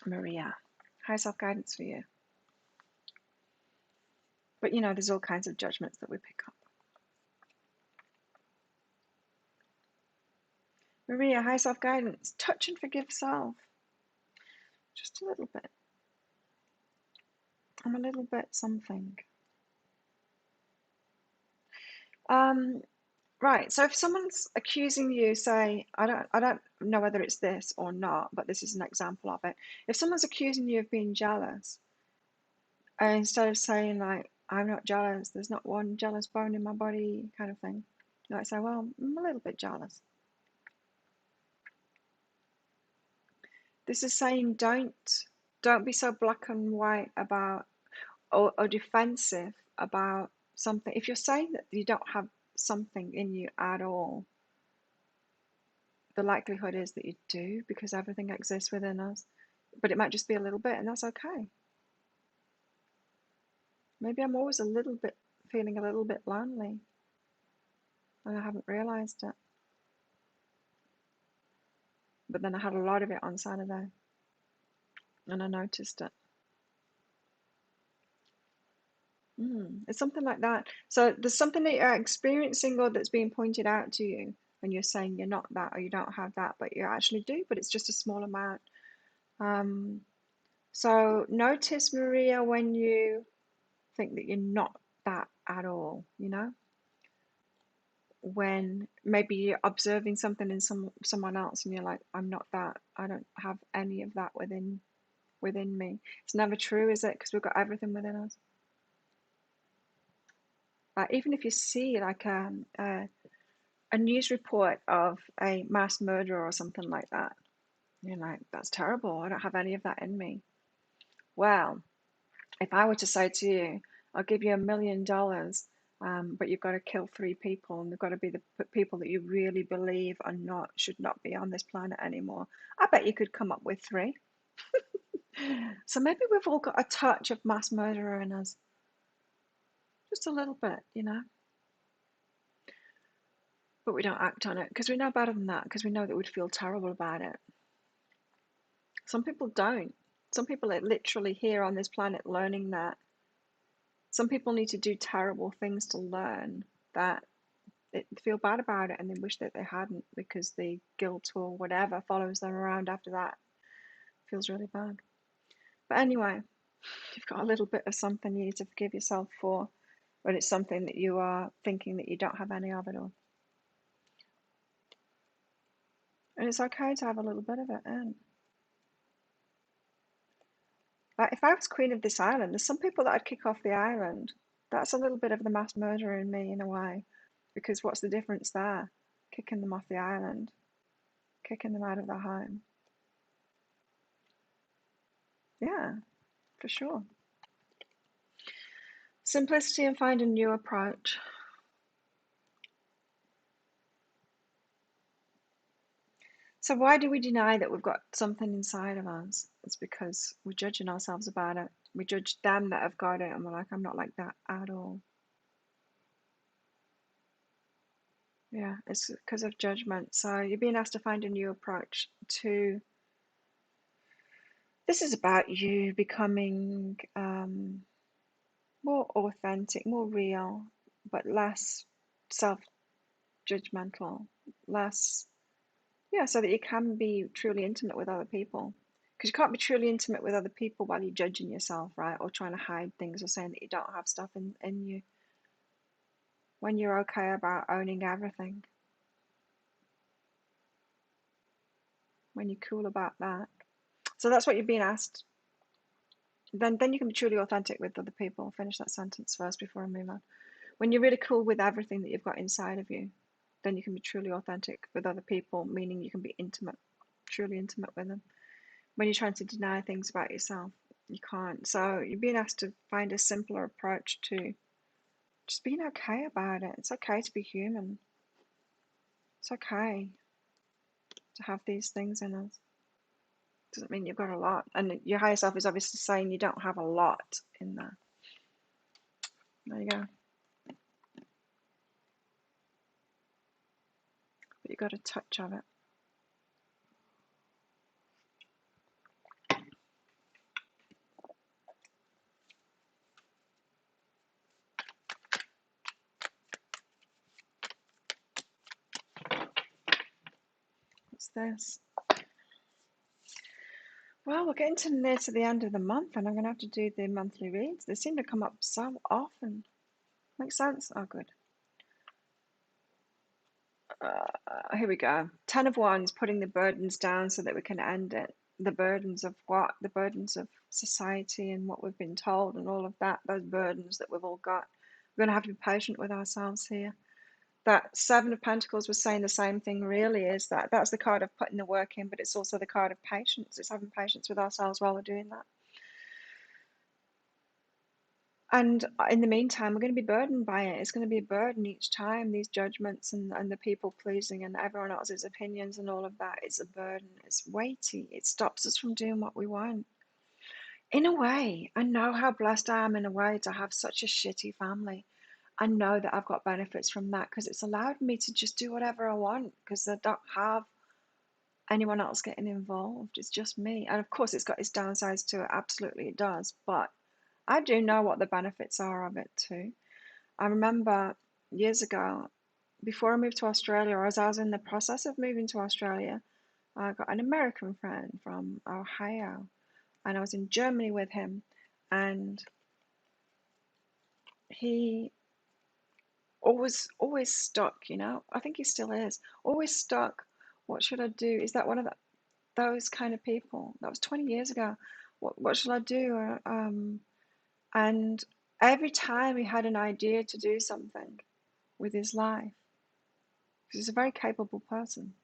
Maria, high self-guidance for you. But there's all kinds of judgments that we pick up. Maria, high self-guidance, touch and forgive self. Just a little bit. I'm a little bit something. Right, so if someone's accusing you, say, I don't know whether it's this or not, but this is an example of it. If someone's accusing you of being jealous, instead of saying like, I'm not jealous, there's not one jealous bone in my body kind of thing, you might say, well, I'm a little bit jealous. This is saying don't be so black and white about or defensive about something. If you're saying that you don't have something in you at all, the likelihood is that you do, because everything exists within us, but it might just be a little bit, and that's okay. Maybe I'm always feeling a little bit lonely, and I haven't realized it. But then I had a lot of it on Saturday, and I noticed it. It's something like that. So there's something that you're experiencing or that's being pointed out to you, and you're saying you're not that or you don't have that, but you actually do, but it's just a small amount. So notice, Maria, when you think that you're not that at all, when maybe you're observing something in someone else and you're like, I'm not that, I don't have any of that within me. It's never true, is it? Because we've got everything within us. Even if you see like a news report of a mass murder or something like that, you're like, that's terrible, I don't have any of that in me. Well, if I were to say to you, I'll give you $1 million, but you've got to kill 3 people, and they've got to be the people that you really believe should not be on this planet anymore, I bet you could come up with 3. So maybe we've all got a touch of mass murderer in us, just a little bit, but we don't act on it because we know better than that, because we know that we'd feel terrible about it. Some people don't. Some people are literally here on this planet learning that. Some people need to do terrible things to learn that, they feel bad about it and they wish that they hadn't, because the guilt or whatever follows them around after that. Feels really bad. But anyway, you've got a little bit of something you need to forgive yourself for, but it's something that you are thinking that you don't have any of it all. And it's okay to have a little bit of it in. Like if I was queen of this island, there's some people that I'd kick off the island. That's a little bit of the mass murderer in me in a way, because what's the difference there? Kicking them off the island, kicking them out of their home. Yeah, for sure. Simplicity and find a new approach. So why do we deny that we've got something inside of us? It's because we're judging ourselves about it. We judge them that have got it, and we're like, I'm not like that at all. Yeah, it's because of judgment. So you're being asked to find a new approach to. This is about you becoming more authentic, more real, but less self-judgmental, less, yeah, so that you can be truly intimate with other people. Because you can't be truly intimate with other people while you're judging yourself, right? Or trying to hide things or saying that you don't have stuff in you. When you're okay about owning everything, when you're cool about that. So that's what you're being asked. Then you can be truly authentic with other people. Finish that sentence first before I move on. When you're really cool with everything that you've got inside of you, then you can be truly authentic with other people, meaning you can be intimate, truly intimate with them. When you're trying to deny things about yourself, you can't. So you're being asked to find a simpler approach to just being okay about it. It's okay to be human. It's okay to have these things in us. Doesn't mean you've got a lot. And your higher self is obviously saying you don't have a lot in there. There you go. But you've got a touch of it. What's this? Well, we're getting to near to the end of the month, and I'm going to have to do the monthly reads. They seem to come up so often. Makes sense? Oh, good. Here we go. 10 of Wands, putting the burdens down so that we can end it. The burdens of what? The burdens of society and what we've been told and all of that. Those burdens that we've all got. We're going to have to be patient with ourselves here. That Seven of Pentacles was saying the same thing, really, is that that's the card of putting the work in, but it's also the card of patience. It's having patience with ourselves while we're doing that. And in the meantime, we're going to be burdened by it. It's going to be a burden each time, these judgments and the people pleasing and everyone else's opinions and all of that. It's a burden. It's weighty. It stops us from doing what we want. In a way, I know how blessed I am in a way to have such a shitty family. I know that I've got benefits from that because it's allowed me to just do whatever I want because I don't have anyone else getting involved. It's just me. And of course, it's got its downsides to it. Absolutely, it does. But I do know what the benefits are of it too. I remember years ago, before I moved to Australia, as I was in the process of moving to Australia, I got an American friend from Ohio, and I was in Germany with him, and he always stuck, you know. I think he still is always stuck. What should I do? Is that one of those kind of people? That was 20 years ago. What should I do? And every time he had an idea to do something with his life, because he's a very capable person,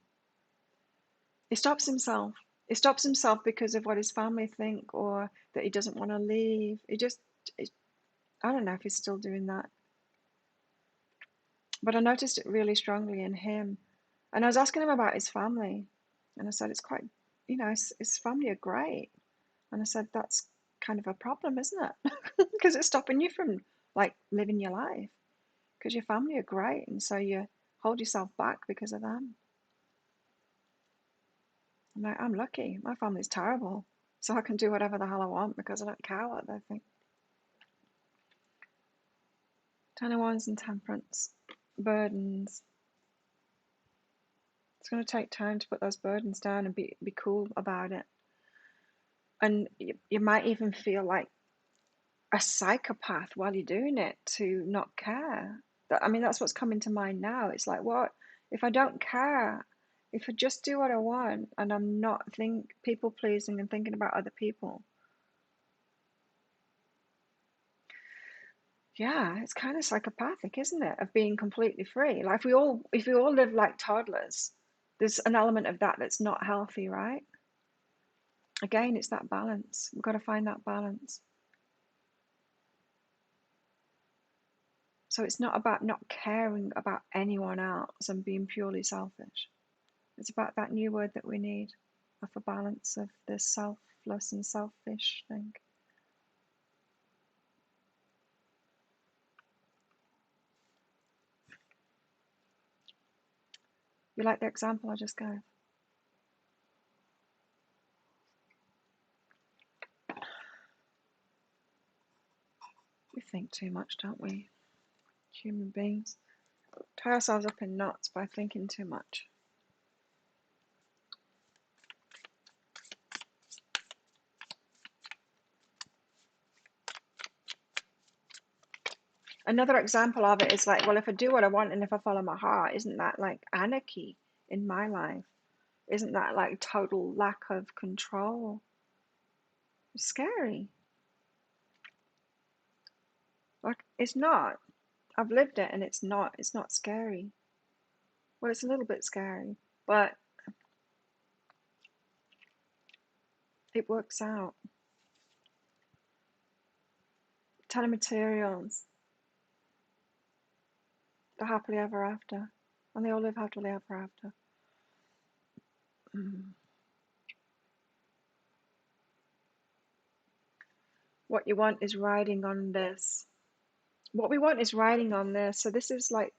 he stops himself. He stops himself because of what his family think or that he doesn't want to leave. I don't know if he's still doing that. But I noticed it really strongly in him. And I was asking him about his family. And I said, it's quite, his family are great. And I said, that's kind of a problem, isn't it? Because it's stopping you from like living your life. Because your family are great. And so you hold yourself back because of them. I'm like, I'm lucky. My family's terrible. So I can do whatever the hell I want because I don't care what they think. 10 of Wands and Temperance. Burdens. It's going to take time to put those burdens down and be cool about it. And you might even feel like a psychopath while you're doing it to not care. That's what's coming to mind now. It's like, what if I don't care? If I just do what I want and I'm not people pleasing and thinking about other people. Yeah, it's kind of psychopathic, isn't it? Of being completely free. Like if we all live like toddlers, there's an element of that that's not healthy, right? Again, it's that balance. We've got to find that balance. So it's not about not caring about anyone else and being purely selfish. It's about that new word that we need of a balance of the selfless and selfish thing. You like the example I just gave? think too much, don't we? Human beings tie ourselves up in knots by thinking too much. Another example of it is like, well, if I do what I want and if I follow my heart, isn't that like anarchy in my life? Isn't that like total lack of control? It's scary. Like, it's not. I've lived it and it's not scary. Well, it's a little bit scary, but it works out. Ton of materials, the happily ever after, and they all live happily ever after. What you want is riding on this. What we want is riding on this. So this is like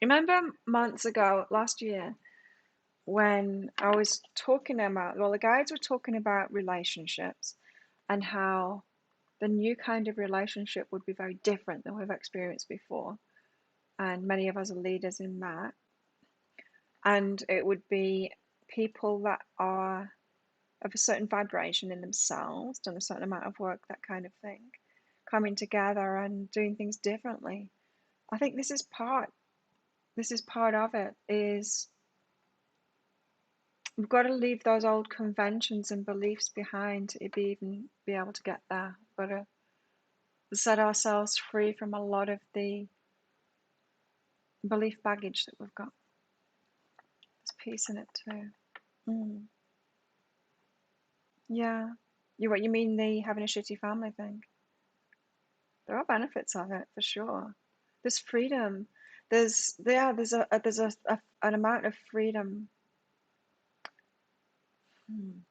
remember months ago, last year, when I was talking about, well, the guides were talking about relationships and how the new kind of relationship would be very different than we've experienced before. And many of us are leaders in that. And it would be people that are of a certain vibration in themselves, done a certain amount of work, that kind of thing, coming together and doing things differently. I think this is part of it, is we've got to leave those old conventions and beliefs behind to even be able to get there. We've got to set ourselves free from a lot of the belief baggage that we've got. There's peace in it too. Yeah. What you mean, the having a shitty family thing? There are benefits of it for sure. There's freedom. There's an amount of freedom.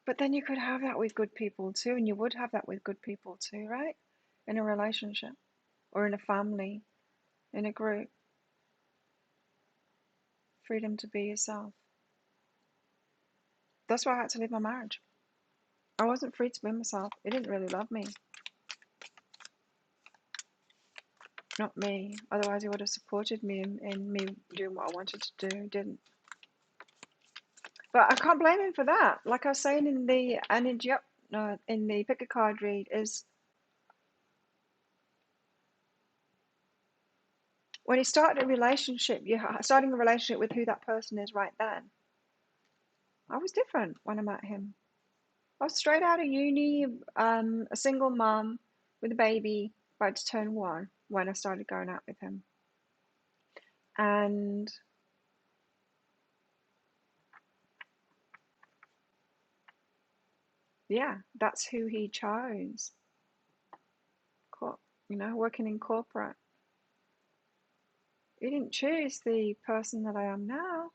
But then you could have that with good people too, and you would have that with good people too, right? In a relationship or in a family, in a group. Freedom to be yourself. That's why I had to leave my marriage. I wasn't free to be myself. He didn't really love me. Not me. Otherwise, he would have supported me in me doing what I wanted to do. He didn't. But I can't blame him for that. Like I was saying in the energy up, in the pick a card read, is when you start a relationship, you're starting a relationship with who that person is right then. I was different when I met him. I was straight out of uni, a single mom with a baby, about to turn 1 when I started going out with him. And yeah, that's who he chose. Working in corporate. He didn't choose the person that I am now.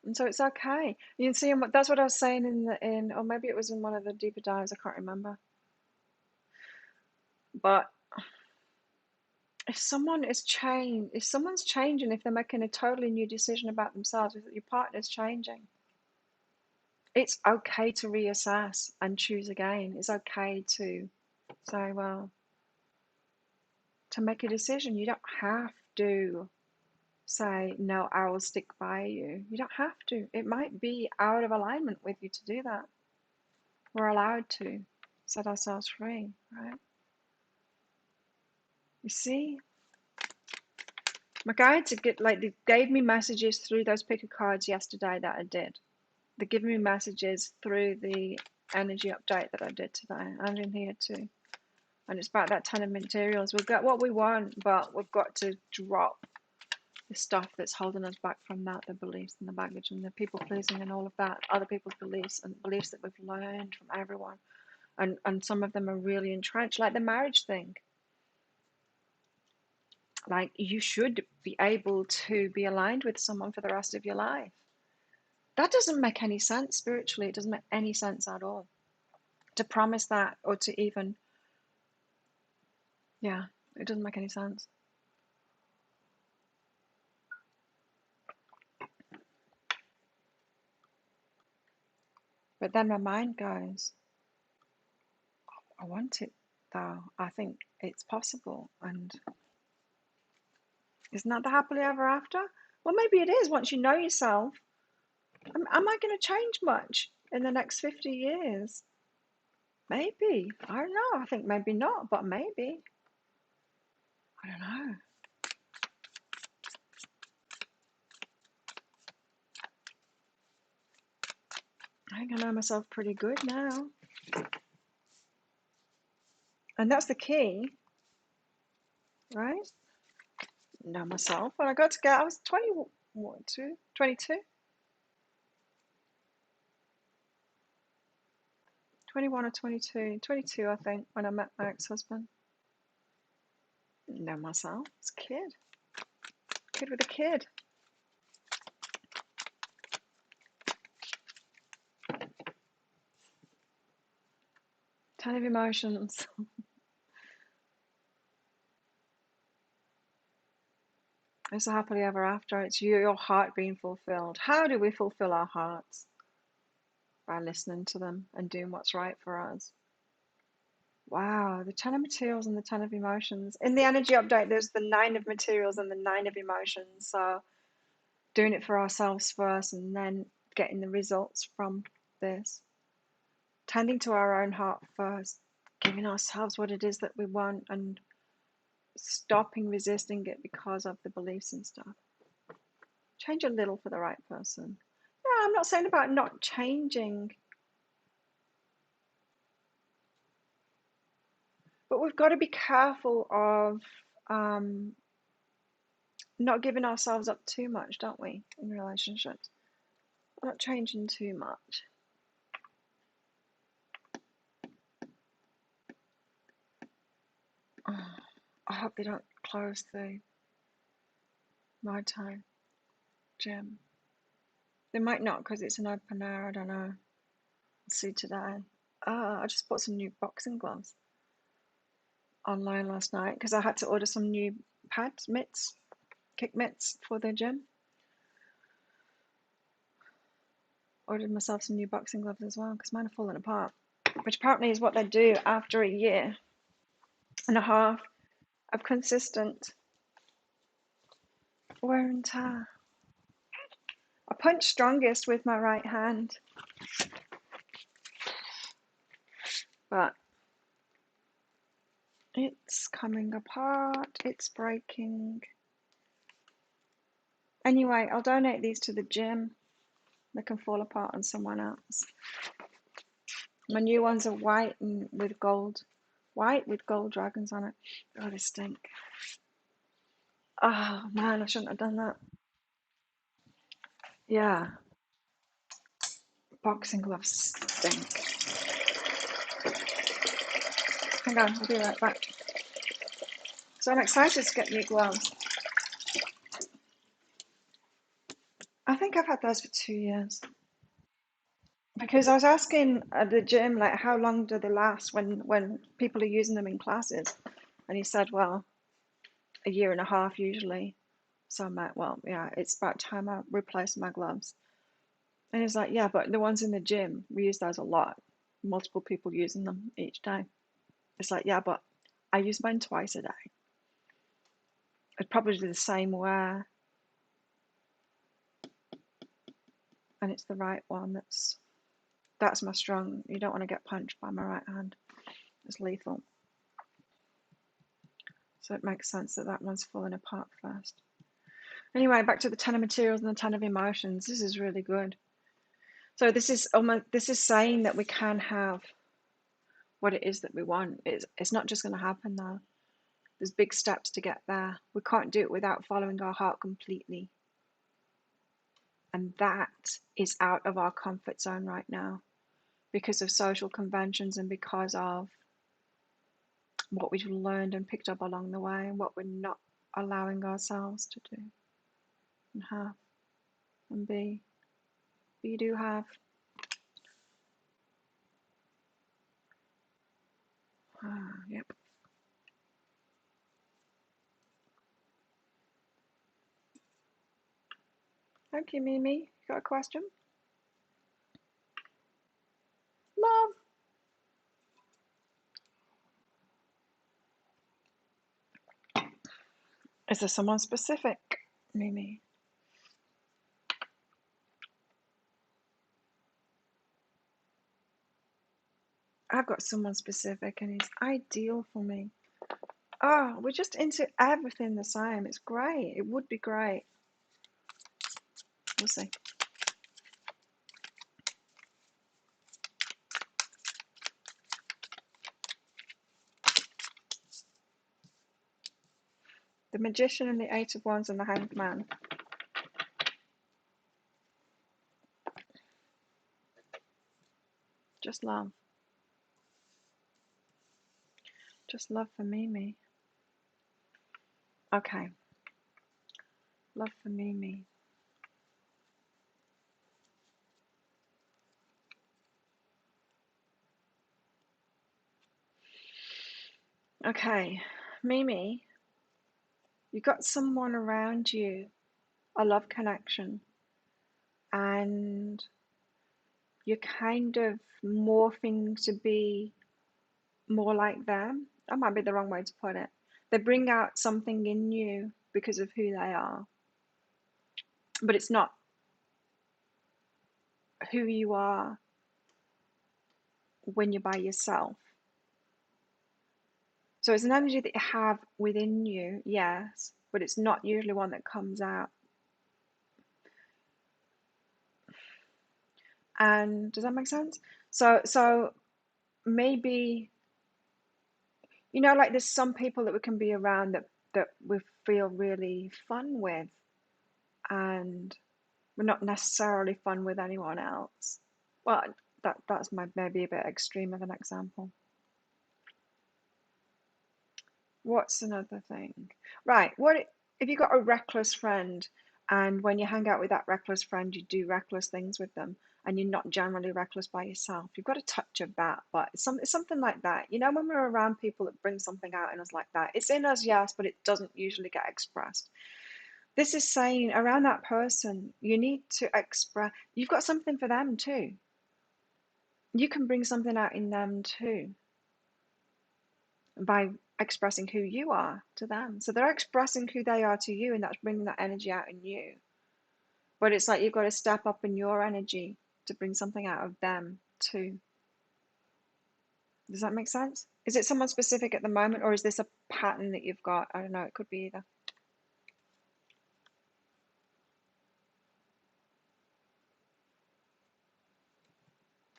And so it's okay. You can see, that's what I was saying or maybe it was in one of the deeper dives, I can't remember. But if someone's changing, if they're making a totally new decision about themselves, if your partner's changing, it's okay to reassess and choose again. It's okay to say, well, to make a decision, you don't have to say, no, I will stick by you. You don't have to. It might be out of alignment with you to do that. We're allowed to set ourselves free, right? You see, my guides they gave me messages through those picker cards yesterday that I did. They're giving me messages through the energy update that I did today and in here too. And it's about that ton of materials. We've got what we want, but we've got to drop the stuff that's holding us back from that, the beliefs and the baggage and the people pleasing and all of that, other people's beliefs and beliefs that we've learned from everyone. And some of them are really entrenched, like the marriage thing. Like, you should be able to be aligned with someone for the rest of your life. That doesn't make any sense spiritually. It doesn't make any sense at all to promise that, or to even, it doesn't make any sense. But then my mind goes, I want it. though. I think it's possible. And isn't that the happily ever after? Well, maybe it is once you know yourself. Am I going to change much in the next 50 years? Maybe. I don't know. I think maybe not, but maybe. I don't know. I think I know myself pretty good now. And that's the key, right? Know myself. When I got to get, I was 22? 21 or 22. 22, I think, when I met my ex-husband. Know myself. It's a kid. Kid with a kid. Ton of emotions. It's a happily ever after. It's your heart being fulfilled. How do we fulfill our hearts? By listening to them and doing what's right for us. Wow, the 10 of materials and the 10 of emotions. In the energy update, there's the 9 of materials and the 9 of emotions. So doing it for ourselves first and then getting the results from this. Tending to our own heart first, giving ourselves what it is that we want and stopping resisting it because of the beliefs and stuff. Change a little for the right person. Yeah, I'm not saying about not changing, but we've got to be careful of not giving ourselves up too much, don't we, in relationships? Not changing too much. Oh, I hope they don't close the my time gym. They might not because it's an open air. I don't know. I'll see today. I just bought some new boxing gloves online last night because I had to order some new pads, mitts, kick mitts for the gym. Ordered myself some new boxing gloves as well because mine are falling apart, which apparently is what they do after a year and a half of consistent wear and tear. I punch strongest with my right hand, but it's coming apart, it's breaking. Anyway, I'll donate these to the gym. They can fall apart on someone else. My new ones are white and with gold. White with gold dragons on it. Oh, they stink. Oh man, I shouldn't have done that. Yeah. Boxing gloves stink. Hang on, I'll be right back. So I'm excited to get new gloves. I think I've had those for 2 years. Because I was asking at the gym, like, how long do they last when people are using them in classes? And he said, well, a year and a half usually. So I'm like, well, yeah, it's about time I replace my gloves. And he's like, yeah, but the ones in the gym, we use those a lot. Multiple people using them each day. It's like, yeah, but I use mine twice a day. It's probably the same wear. And it's the right one that's my strong. You don't want to get punched by my right hand. It's lethal. So it makes sense that that one's falling apart first. Anyway, back to the 10 of materials and the 10 of emotions. This is really good. So this is saying that we can have what it is that we want. It's not just going to happen though. There's big steps to get there. We can't do it without following our heart completely. And that is out of our comfort zone right now because of social conventions and because of what we've learned and picked up along the way and what we're not allowing ourselves to do and have and be. But you do have. Yep. Thank you, Mimi. You got a question? Love. Is there someone specific, Mimi? I've got someone specific and he's ideal for me. Oh, we're just into everything the same. It's great. It would be great. We'll see. The Magician and the Eight of Wands and the Hanged Man. Just love. Just love for Mimi. Okay. Love for Mimi. Okay. Mimi, you got someone around you, a love connection, and you're kind of morphing to be more like them. That might be the wrong way to put it. They bring out something in you because of who they are, but it's not who you are when you're by yourself. So it's an energy that you have within you, yes, but it's not usually one that comes out. And does that make sense? So maybe, you know, like there's some people that we can be around that we feel really fun with, and we're not necessarily fun with anyone else. Well, that's maybe a bit extreme of an example. What's another thing? Right, what if you got a reckless friend, and when you hang out with that reckless friend, you do reckless things with them, and you're not generally reckless by yourself? You've got a touch of that, but it's something like that. You know, when we're around people that bring something out in us like that, it's in us, yes, but it doesn't usually get expressed. This is saying around that person, you need to express, you've got something for them too. You can bring something out in them too by expressing who you are to them. So they're expressing who they are to you, and that's bringing that energy out in you. But it's like you've got to step up in your energy to bring something out of them too. Does that make sense? Is it someone specific at the moment, or is this a pattern that you've got? I don't know, it could be either.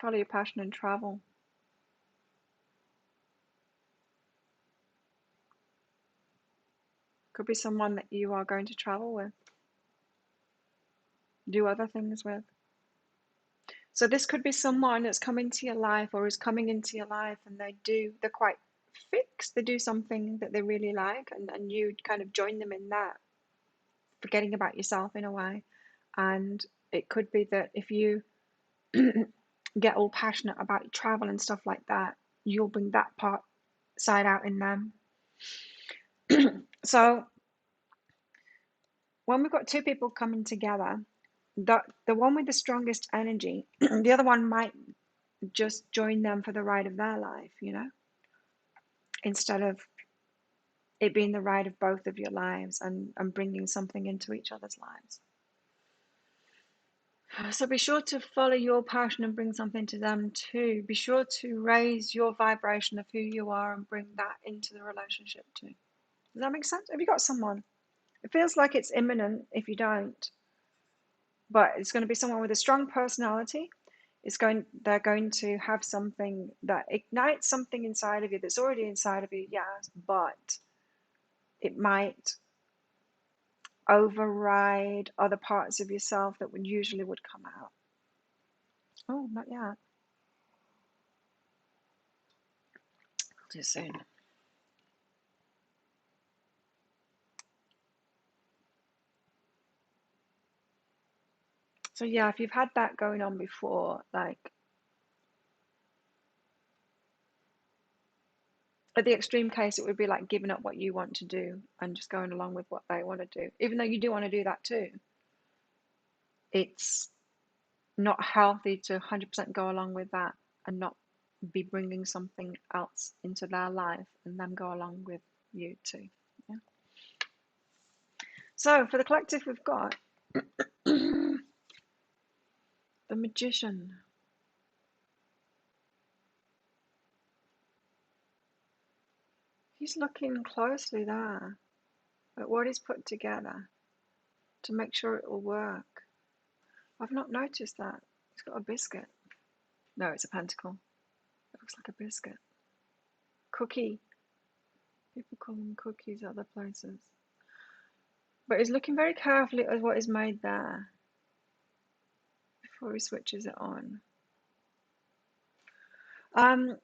Follow your passion and travel. Could be someone that you are going to travel with, do other things with. So this could be someone that's come into your life or is coming into your life, and they're quite fixed. They do something that they really like, and you kind of join them in that, forgetting about yourself in a way. And it could be that if you get all passionate about travel and stuff like that, you'll bring that part side out in them. So when we've got two people coming together, the one with the strongest energy, the other one might just join them for the ride of their life, you know, instead of it being the ride of both of your lives, and bringing something into each other's lives. So be sure to follow your passion and bring something to them too. Be sure to raise your vibration of who you are and bring that into the relationship too. Does that make sense? Have you got someone? It feels like it's imminent if you don't, but it's going to be someone with a strong personality. They're going to have something that ignites something inside of you that's already inside of you, yes, but it might override other parts of yourself that would usually come out. Oh, not yet. Too soon. So yeah, if you've had that going on before, like at the extreme case, it would be like giving up what you want to do and just going along with what they want to do, even though you do want to do that too. It's not healthy to 100% go along with that and not be bringing something else into their life and them go along with you too. Yeah. So for the collective, we've got the Magician. He's looking closely there at what he's put together to make sure it will work. I've not noticed that. He's got a biscuit. No, it's a pentacle. It looks like a biscuit. Cookie. People call them cookies other places. But he's looking very carefully at what is made there before he switches it on.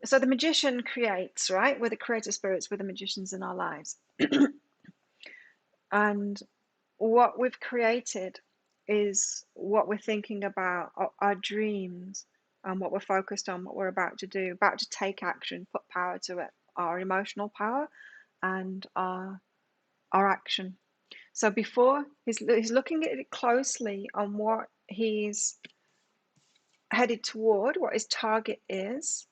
So the magician creates, right? We're the creator spirits, we're the magicians in our lives. And what we've created is what we're thinking about, our dreams, and what we're focused on, what we're about to do, about to take action, put power to it, our emotional power and our action. So before he's looking at it closely on what he's headed toward, what his target is,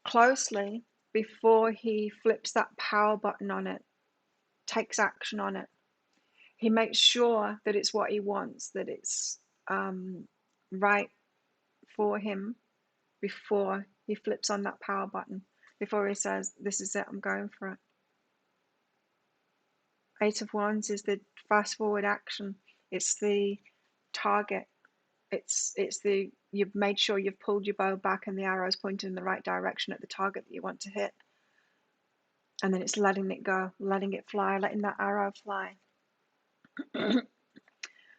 closely before he flips that power button on it, takes action on it. He makes sure that it's what he wants, that it's right for him before he flips on that power button, before he says, this is it, I'm going for it. Eight of Wands is the fast forward action. It's the target. It's the, you've made sure you've pulled your bow back and the arrow's pointed in the right direction at the target that you want to hit. And then it's letting it go, letting it fly, letting that arrow fly.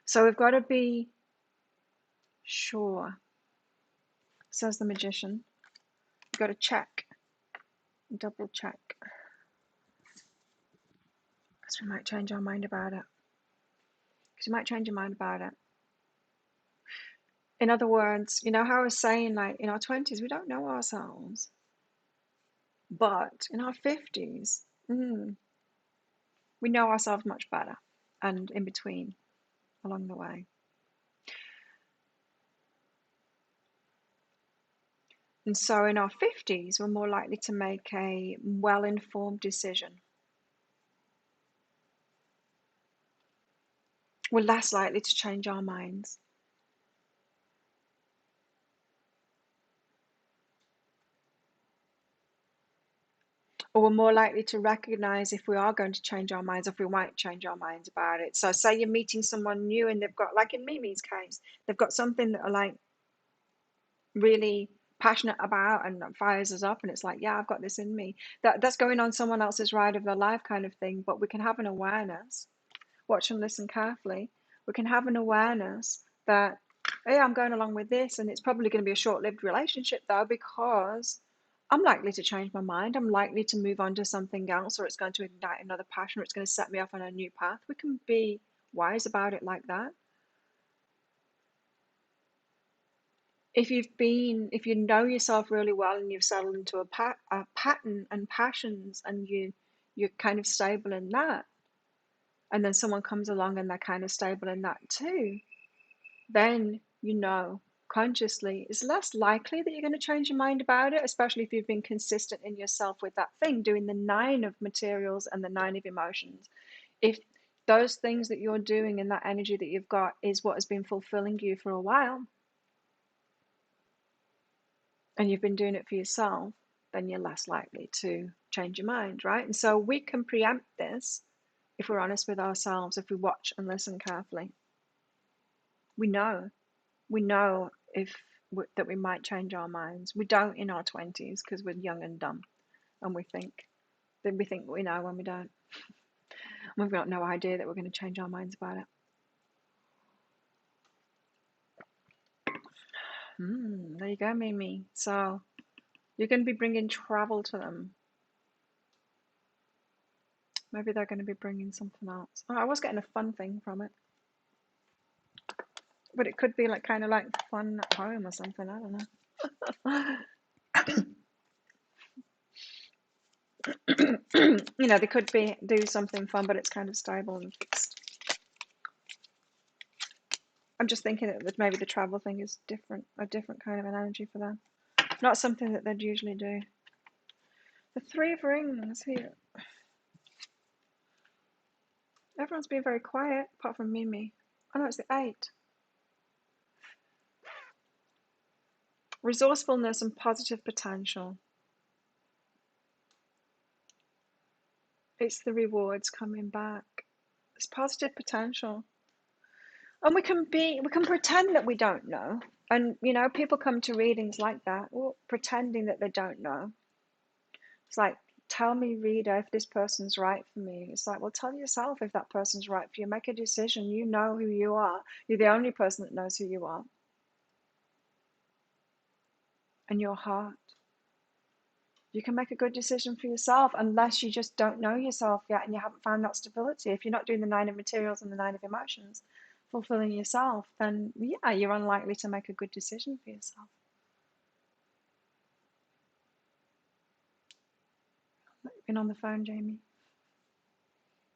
So we've got to be sure, says the magician. We've got to check, double check. Because we might change our mind about it. Because you might change your mind about it. In other words, you know how I was saying, like in our 20s, we don't know ourselves. But in our 50s, we know ourselves much better, and in between, along the way. And so in our 50s, we're more likely to make a well-informed decision. We're less likely to change our minds. Or we're more likely to recognize if we are going to change our minds, if we might change our minds about it. So say you're meeting someone new and they've got, like in Mimi's case, they've got something that are like really passionate about and that fires us up, and it's like, yeah, I've got this in me. That's going on someone else's ride of their life kind of thing. But we can have an awareness, watch and listen carefully. We can have an awareness that, hey, I'm going along with this, and it's probably going to be a short-lived relationship though, because I'm likely to change my mind. I'm likely to move on to something else, or it's going to ignite another passion, or it's going to set me off on a new path. We can be wise about it like that. If you know yourself really well and you've settled into a pattern and passions, and you're kind of stable in that, and then someone comes along and they're kind of stable in that too, then you know consciously it's less likely that you're going to change your mind about it, especially if you've been consistent in yourself with that thing, doing the 9 of materials and the 9 of emotions. If those things that you're doing and that energy that you've got is what has been fulfilling you for a while, and you've been doing it for yourself, then you're less likely to change your mind, right? And so we can preempt this if we're honest with ourselves, if we watch and listen carefully. We know that we might change our minds. We don't in our 20s because we're young and dumb, and we think we know when we don't. We've got no idea that we're going to change our minds about it. There you go, Mimi. So you're going to be bringing travel to them. Maybe they're going to be bringing something else. Oh, I was getting a fun thing from it. But it could be like kind of like fun at home or something. I don't know. You know, they could do something fun, but it's kind of stable and fixed. I'm just thinking that maybe the travel thing is a different kind of an energy for them. Not something that they'd usually do. The 3 of Rings here. Everyone's been very quiet, apart from Mimi. Oh no, it's the 8. Resourcefulness and positive potential. It's the rewards coming back. It's positive potential. And we can pretend that we don't know. And, people come to readings like that, pretending that they don't know. It's like, tell me, reader, if this person's right for me. It's like, well, tell yourself if that person's right for you. Make a decision. You know who you are. You're the only person that knows who you are. And your heart. You can make a good decision for yourself, unless you just don't know yourself yet and you haven't found that stability. If you're not doing the 9 of materials and the 9 of emotions, fulfilling yourself, then yeah, you're unlikely to make a good decision for yourself. Been on the phone, Jamie.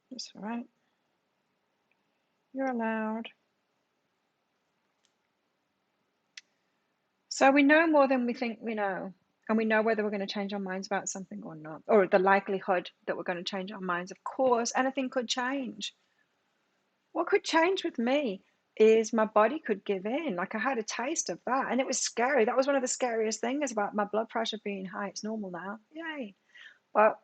That's all right. You're allowed. So we know more than we think we know. And we know whether we're going to change our minds about something or not, or the likelihood that we're going to change our minds. Of course, anything could change. What could change with me is my body could give in. Like, I had a taste of that, and it was scary. That was one of the scariest things about my blood pressure being high. It's normal now. Yay. But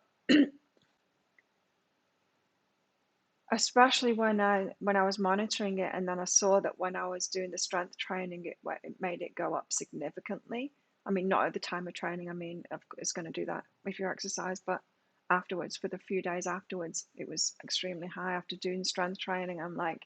especially when I was monitoring it, and then I saw that when I was doing the strength training, it made it go up significantly. I mean, not at the time of training. I mean, it's going to do that if you exercise, but afterwards, for the few days afterwards, it was extremely high. After doing strength training, I'm like,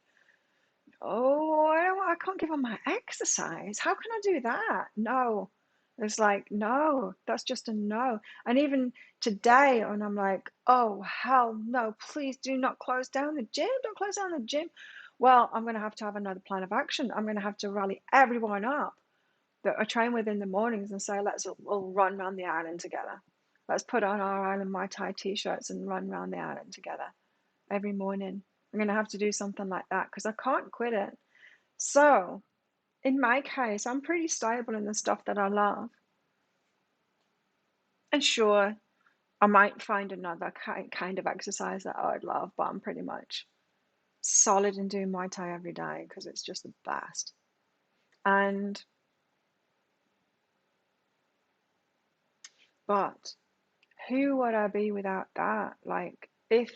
oh, I can't give up my exercise. How can I do that? No. It's like, no, that's just a no. And even today, and I'm like, oh, hell no, please do not close down the gym. Don't close down the gym. Well, I'm going to have another plan of action. I'm going to have to rally everyone up that I train with in the mornings and say, let's all run around the island together. Let's put on our Island Muay Thai t-shirts and run around the island together every morning. I'm going to have to do something like that because I can't quit it. So, in my case, I'm pretty stable in the stuff that I love. And sure, I might find another kind of exercise that I would love, but I'm pretty much solid in doing Muay Thai every day because it's just the best. But who would I be without that? Like, if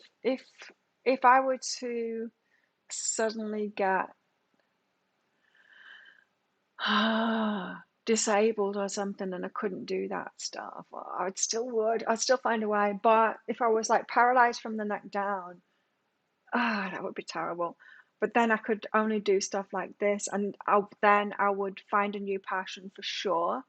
I were to suddenly get disabled or something and I couldn't do that stuff, I'd still find a way. But if I was like paralyzed from the neck down, that would be terrible. But then I could only do stuff like this, and then I would find a new passion for sure.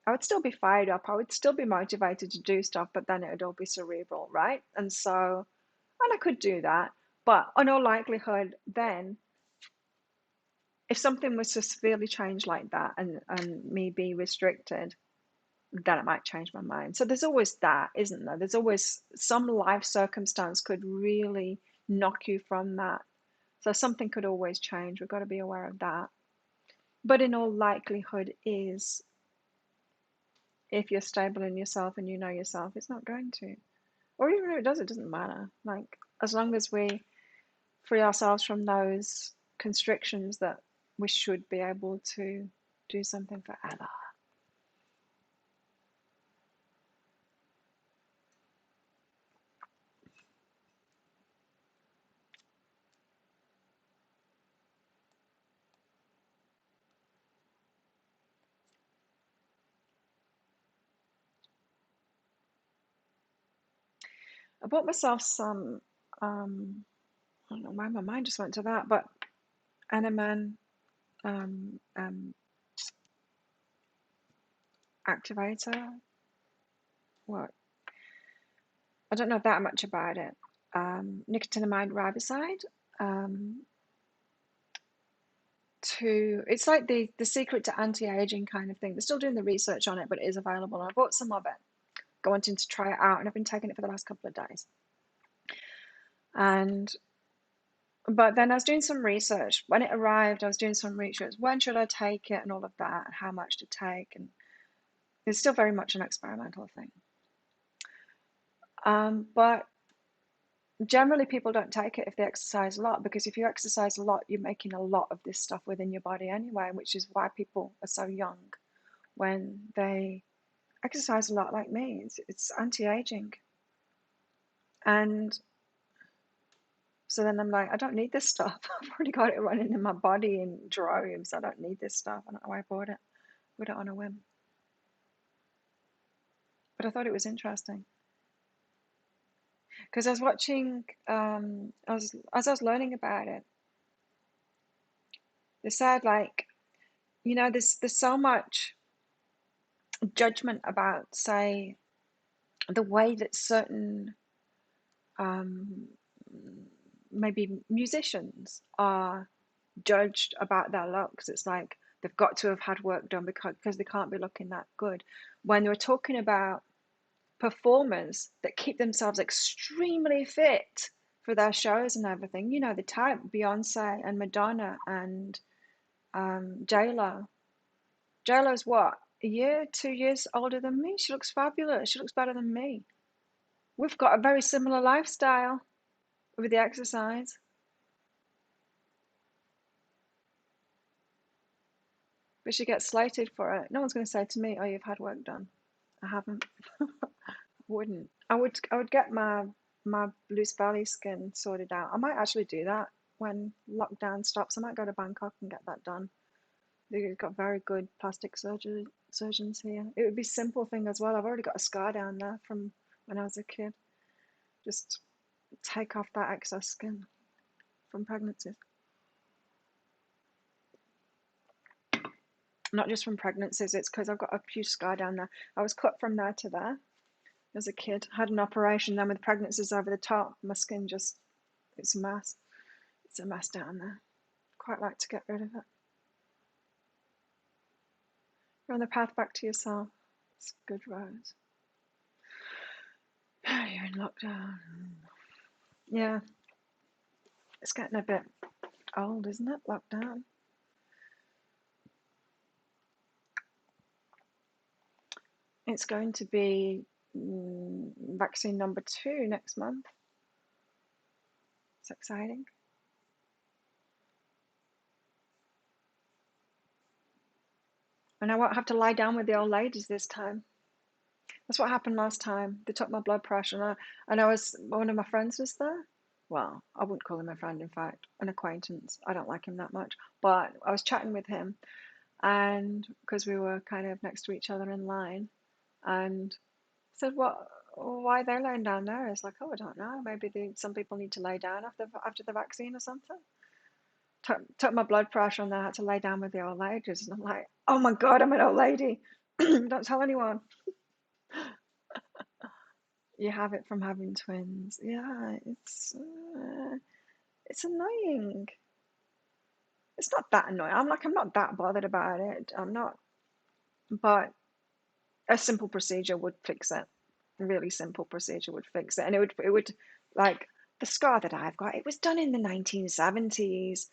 I would still be fired up. I would still be motivated to do stuff, but then it would all be cerebral, right? And I could do that. But in all likelihood, then if something was to severely change like that and me be restricted, then it might change my mind. So there's always that, isn't there? There's always some life circumstance could really knock you from that. So something could always change. We've got to be aware of that. But in all likelihood is if you're stable in yourself and you know yourself, it's not going to. Or even if it does, it doesn't matter. Like, as long as we free ourselves from those constrictions, that we should be able to do something forever. I bought myself some, I don't know why my mind just went to that, but Animan activator. What? I don't know that much about it. Nicotinamide riboside. It's like the secret to anti-aging kind of thing. They're still doing the research on it, but it is available. I bought some of it, wanting to try it out, and I've been taking it for the last couple of days. But then I was doing some research. When it arrived, I was doing some research. When should I take it and all of that, and how much to take, and it's still very much an experimental thing. But generally people don't take it if they exercise a lot, because if you exercise a lot, you're making a lot of this stuff within your body anyway, which is why people are so young when they exercise a lot like me. It's anti-aging. And so then I'm like, I don't need this stuff. I've already got it running in my body in droves. I don't need this stuff. I don't know why I bought it. Put it on a whim. But I thought it was interesting because I was watching, as I was learning about it, they said like, there's so much judgment about, say, the way that certain um, maybe musicians are judged about their looks. It's like they've got to have had work done because they can't be looking that good. When they were talking about performers that keep themselves extremely fit for their shows and everything, the type Beyonce and Madonna and J-Lo. J-Lo's what? A year, 2 years older than me. She looks fabulous. She looks better than me. We've got a very similar lifestyle with the exercise. But she gets slated for it. No one's going to say to me, "Oh, you've had work done." I haven't. Wouldn't. I would get my loose belly skin sorted out. I might actually do that when lockdown stops. I might go to Bangkok and get that done. They've got very good plastic surgeons here. It would be a simple thing as well. I've already got a scar down there from when I was a kid. Just take off that excess skin from pregnancies. Not just from pregnancies, it's because I've got a huge scar down there. I was cut from there to there as a kid. Had an operation, then with pregnancies over the top, my skin just, it's a mess. It's a mess down there. Quite like to get rid of it. You're on the path back to yourself. It's a good road. You're in lockdown. Yeah. It's getting a bit old, isn't it? Lockdown. It's going to be vaccine number 2 next month. It's exciting. And I won't have to lie down with the old ladies this time. That's what happened last time. They took my blood pressure, and one of my friends was there. Well, I wouldn't call him a friend, in fact, an acquaintance. I don't like him that much. But I was chatting with him, and because we were kind of next to each other in line, and said, why are they laying down there? It's like, oh, I don't know. Maybe some people need to lay down after the vaccine or something. Took my blood pressure, and then I had to lay down with the old ladies. And I'm like, oh my God, I'm an old lady. Don't tell anyone. You have it from having twins. Yeah, it's annoying. It's not that annoying. I'm not that bothered about it. I'm not, but a simple procedure would fix it. A really simple procedure would fix it, and it would like the scar that I've got. It was done in the 1970s.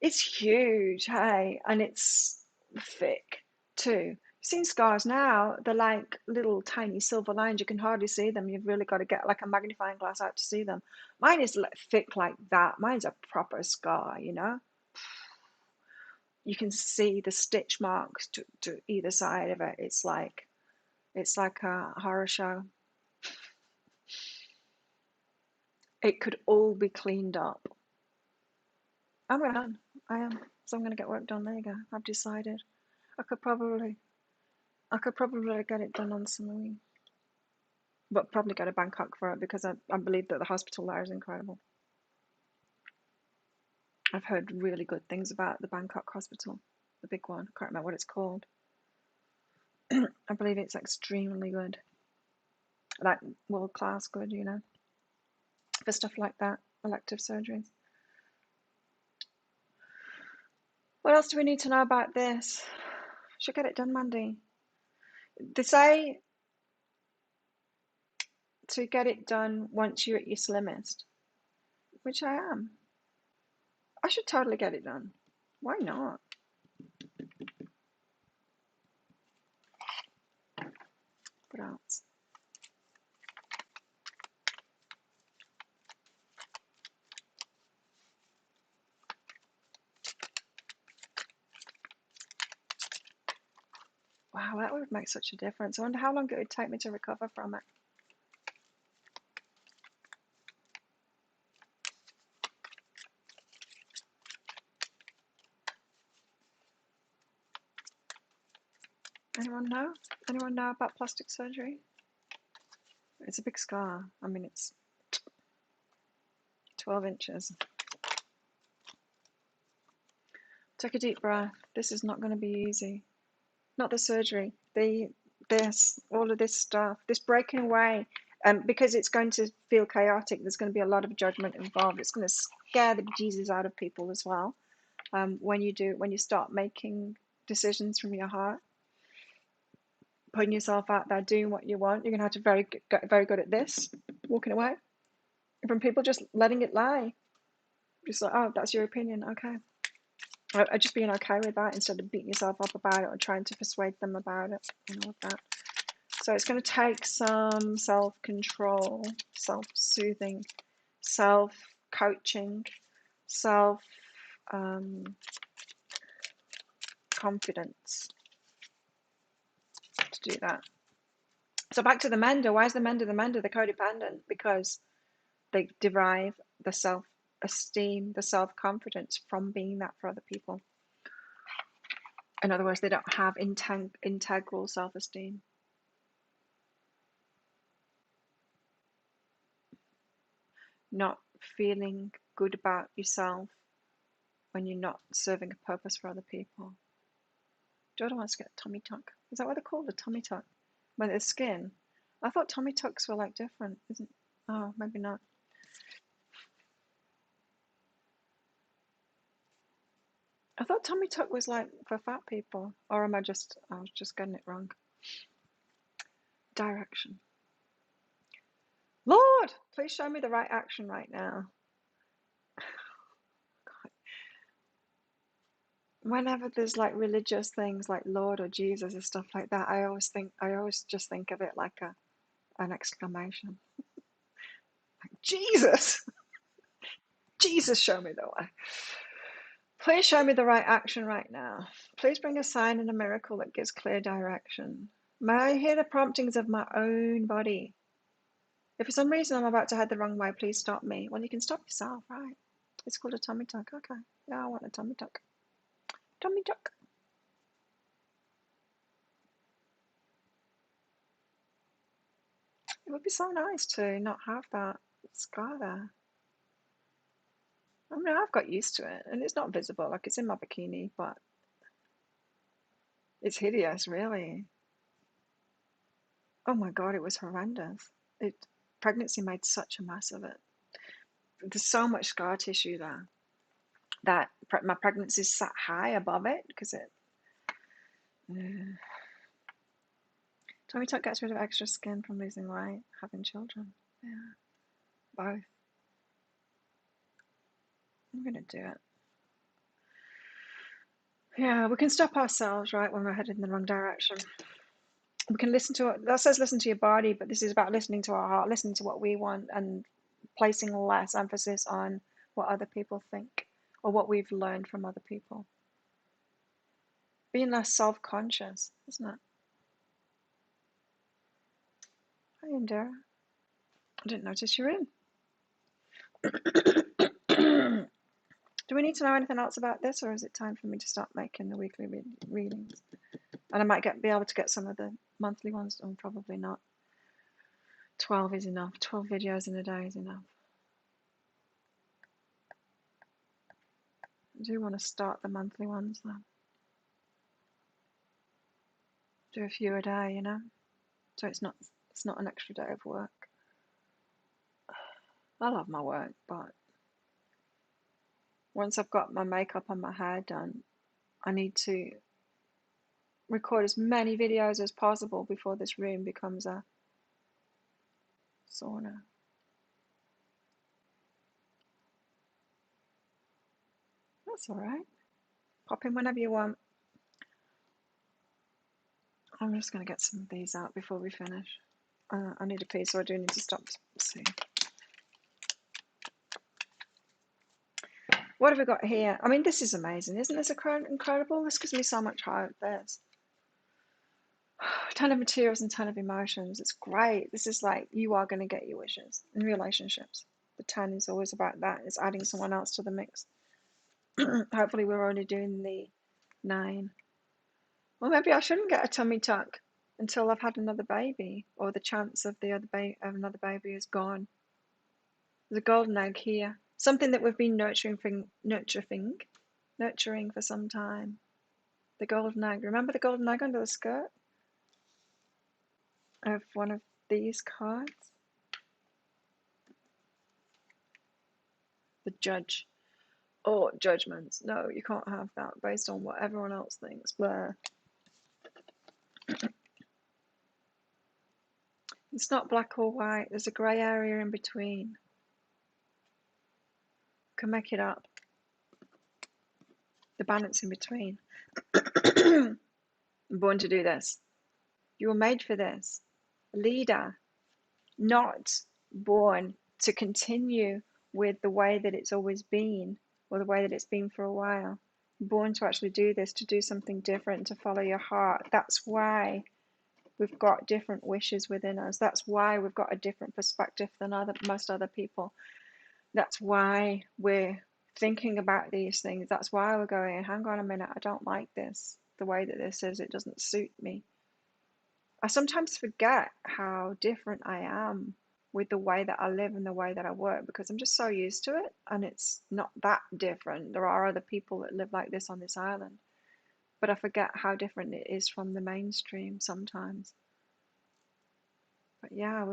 It's huge, hey, and it's thick too. You've seen scars now, they're like little tiny silver lines. You can hardly see them. You've really got to get like a magnifying glass out to see them. Mine is thick like that. Mine's a proper scar, You can see the stitch marks to either side of it. It's like a horror show. It could all be cleaned up. I'm gonna, I am. So I'm gonna get work done. There you go. I've decided. I could probably get it done on Samui, but probably go to Bangkok for it because I believe that the hospital there is incredible. I've heard really good things about the Bangkok hospital, the big one. I can't remember what it's called. I believe it's extremely good, like world class good, for stuff like that, elective surgeries. What else do we need to know about this? Should get it done, Mandy. They say to get it done once you're at your slimmest, which I am. I should totally get it done. Why not? What else? Wow, that would make such a difference. I wonder how long it would take me to recover from it. Anyone know? Anyone know about plastic surgery? It's a big scar. I mean, it's 12 inches. Take a deep breath. This is not going to be easy. Not the surgery. All of this stuff, this breaking away. Because it's going to feel chaotic, there's going to be a lot of judgment involved. It's going to scare the bejesus out of people as well. When you start making decisions from your heart, putting yourself out there, doing what you want, you're going to have to get very good at this, walking away from people, just letting it lie. Just like, oh, that's your opinion, okay. Just being okay with that instead of beating yourself up about it or trying to persuade them about it and all of that. So it's going to take some self-control, self-soothing, self-coaching, self-confidence to do that. So back to the mender. Why is the mender the codependent? Because they derive the self-esteem, the self-confidence from being that for other people. In other words, they don't have integral self-esteem. Not feeling good about yourself when you're not serving a purpose for other people. Jordan wants to get a tummy tuck. Is that what they're called? A tummy tuck? When it's skin? I thought tummy tucks were like different, isn't? Oh, maybe not. I thought tummy tuck was like for fat people, or I was just getting it wrong. Direction. Lord, please show me the right action right now. God. Whenever there's like religious things like Lord or Jesus or stuff like that, I always just think of it like an exclamation. Like, Jesus! Jesus, show me the way. Please show me the right action right now. Please bring a sign and a miracle that gives clear direction. May I hear the promptings of my own body? If for some reason I'm about to head the wrong way, please stop me. Well, you can stop yourself, right? It's called a tummy tuck. Okay. Yeah, I want a tummy tuck. Tummy tuck. It would be so nice to not have that scar there. I mean, I've got used to it, and it's not visible. Like, it's in my bikini, but it's hideous, really. Oh my God, it was horrendous. Pregnancy made such a mess of it. There's so much scar tissue there that my pregnancy sat high above it because it. Tummy tuck gets rid of extra skin from losing weight, having children. Yeah, both. I'm gonna do it. Yeah, we can stop ourselves, right, when we're headed in the wrong direction. We can listen to it. That says listen to your body, but this is about listening to our heart, listening to what we want, and placing less emphasis on what other people think or what we've learned from other people. Being less self-conscious, isn't it? Hi, Indira. I didn't notice you're in. Do we need to know anything else about this, or is it time for me to start making the weekly readings? And I might be able to get some of the monthly ones done. Probably not. 12 is enough. 12 videos in a day is enough. I do want to start the monthly ones though. Do a few a day, you know, so it's not an extra day of work. I love my work, but once I've got my makeup and my hair done, I need to record as many videos as possible before this room becomes a sauna. That's all right. Pop in whenever you want. I'm just going to get some of these out before we finish. I need a pee, so I do need to stop. See. What have we got here? I mean, this is amazing. Isn't this incredible? This gives me so much hope. This. Ton of materials and ton of emotions. It's great. This is like you are going to get your wishes in relationships. The 10 is always about that. It's adding someone else to the mix. Hopefully, we're only doing the 9. Well, maybe I shouldn't get a tummy tuck until I've had another baby, or the chance of of another baby is gone. There's a golden egg here. Something that we've been nurturing for some time. The golden egg. Remember the golden egg under the skirt of one of these cards? The judge. Oh, judgments. No, you can't have that based on what everyone else thinks. Blah. It's not black or white. There's a grey area in between. You can make it up. The balance in between. I'm born to do this. You were made for this. A leader, not born to continue with the way that it's always been or the way that it's been for a while. Born to actually do this, to do something different, to follow your heart. That's why we've got different wishes within us. That's why we've got a different perspective than most other people. That's why we're thinking about these things. That's why we're going, hang on a minute, I don't like this. The way that this is, it doesn't suit me. I sometimes forget how different I am with the way that I live and the way that I work, because I'm just so used to it, and it's not that different. There are other people that live like this on this island, but I forget how different it is from the mainstream sometimes. But yeah,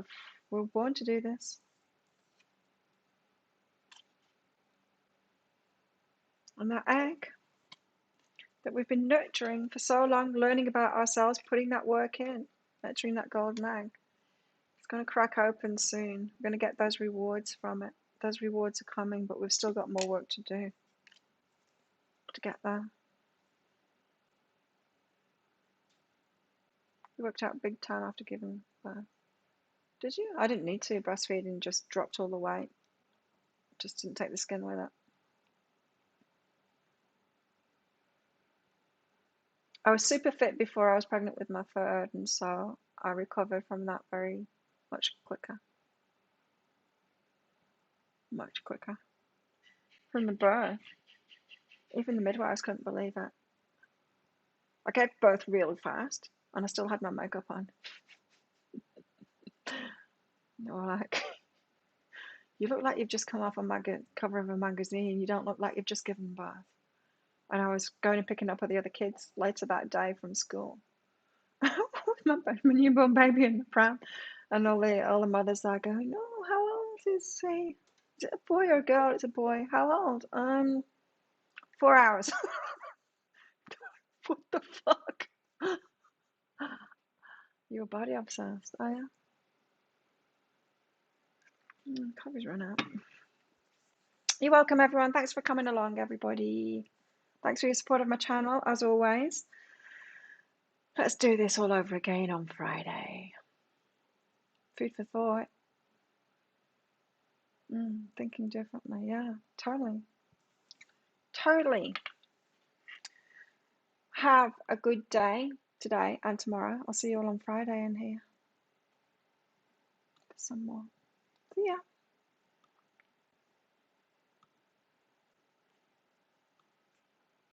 we're born to do this. And that egg that we've been nurturing for so long, learning about ourselves, putting that work in, nurturing that golden egg, it's going to crack open soon. We're going to get those rewards from it. Those rewards are coming, but we've still got more work to do to get there. You worked out big time after giving birth. Did you? I didn't need to. Breastfeeding just dropped all the weight. Just didn't take the skin with it. I was super fit before I was pregnant with my third, and so I recovered from that very much quicker. Much quicker. From the birth. Even the midwives couldn't believe it. I gave birth really fast, and I still had my makeup on. They were like, you look like you've just come off a cover of a magazine. You don't look like you've just given birth. And I was going and picking up all the other kids later that day from school. With my newborn baby in the pram. And all the mothers are going, oh, how old is he? Is it a boy or a girl? It's a boy. How old? 4 hours. What the fuck? You're body obsessed, are you? Coffee's run out. You're welcome, everyone. Thanks for coming along, everybody. Thanks for your support of my channel, as always. Let's do this all over again on Friday. Food for thought. Thinking differently. Yeah, totally. Totally. Have a good day today and tomorrow. I'll see you all on Friday in here for some more. See ya.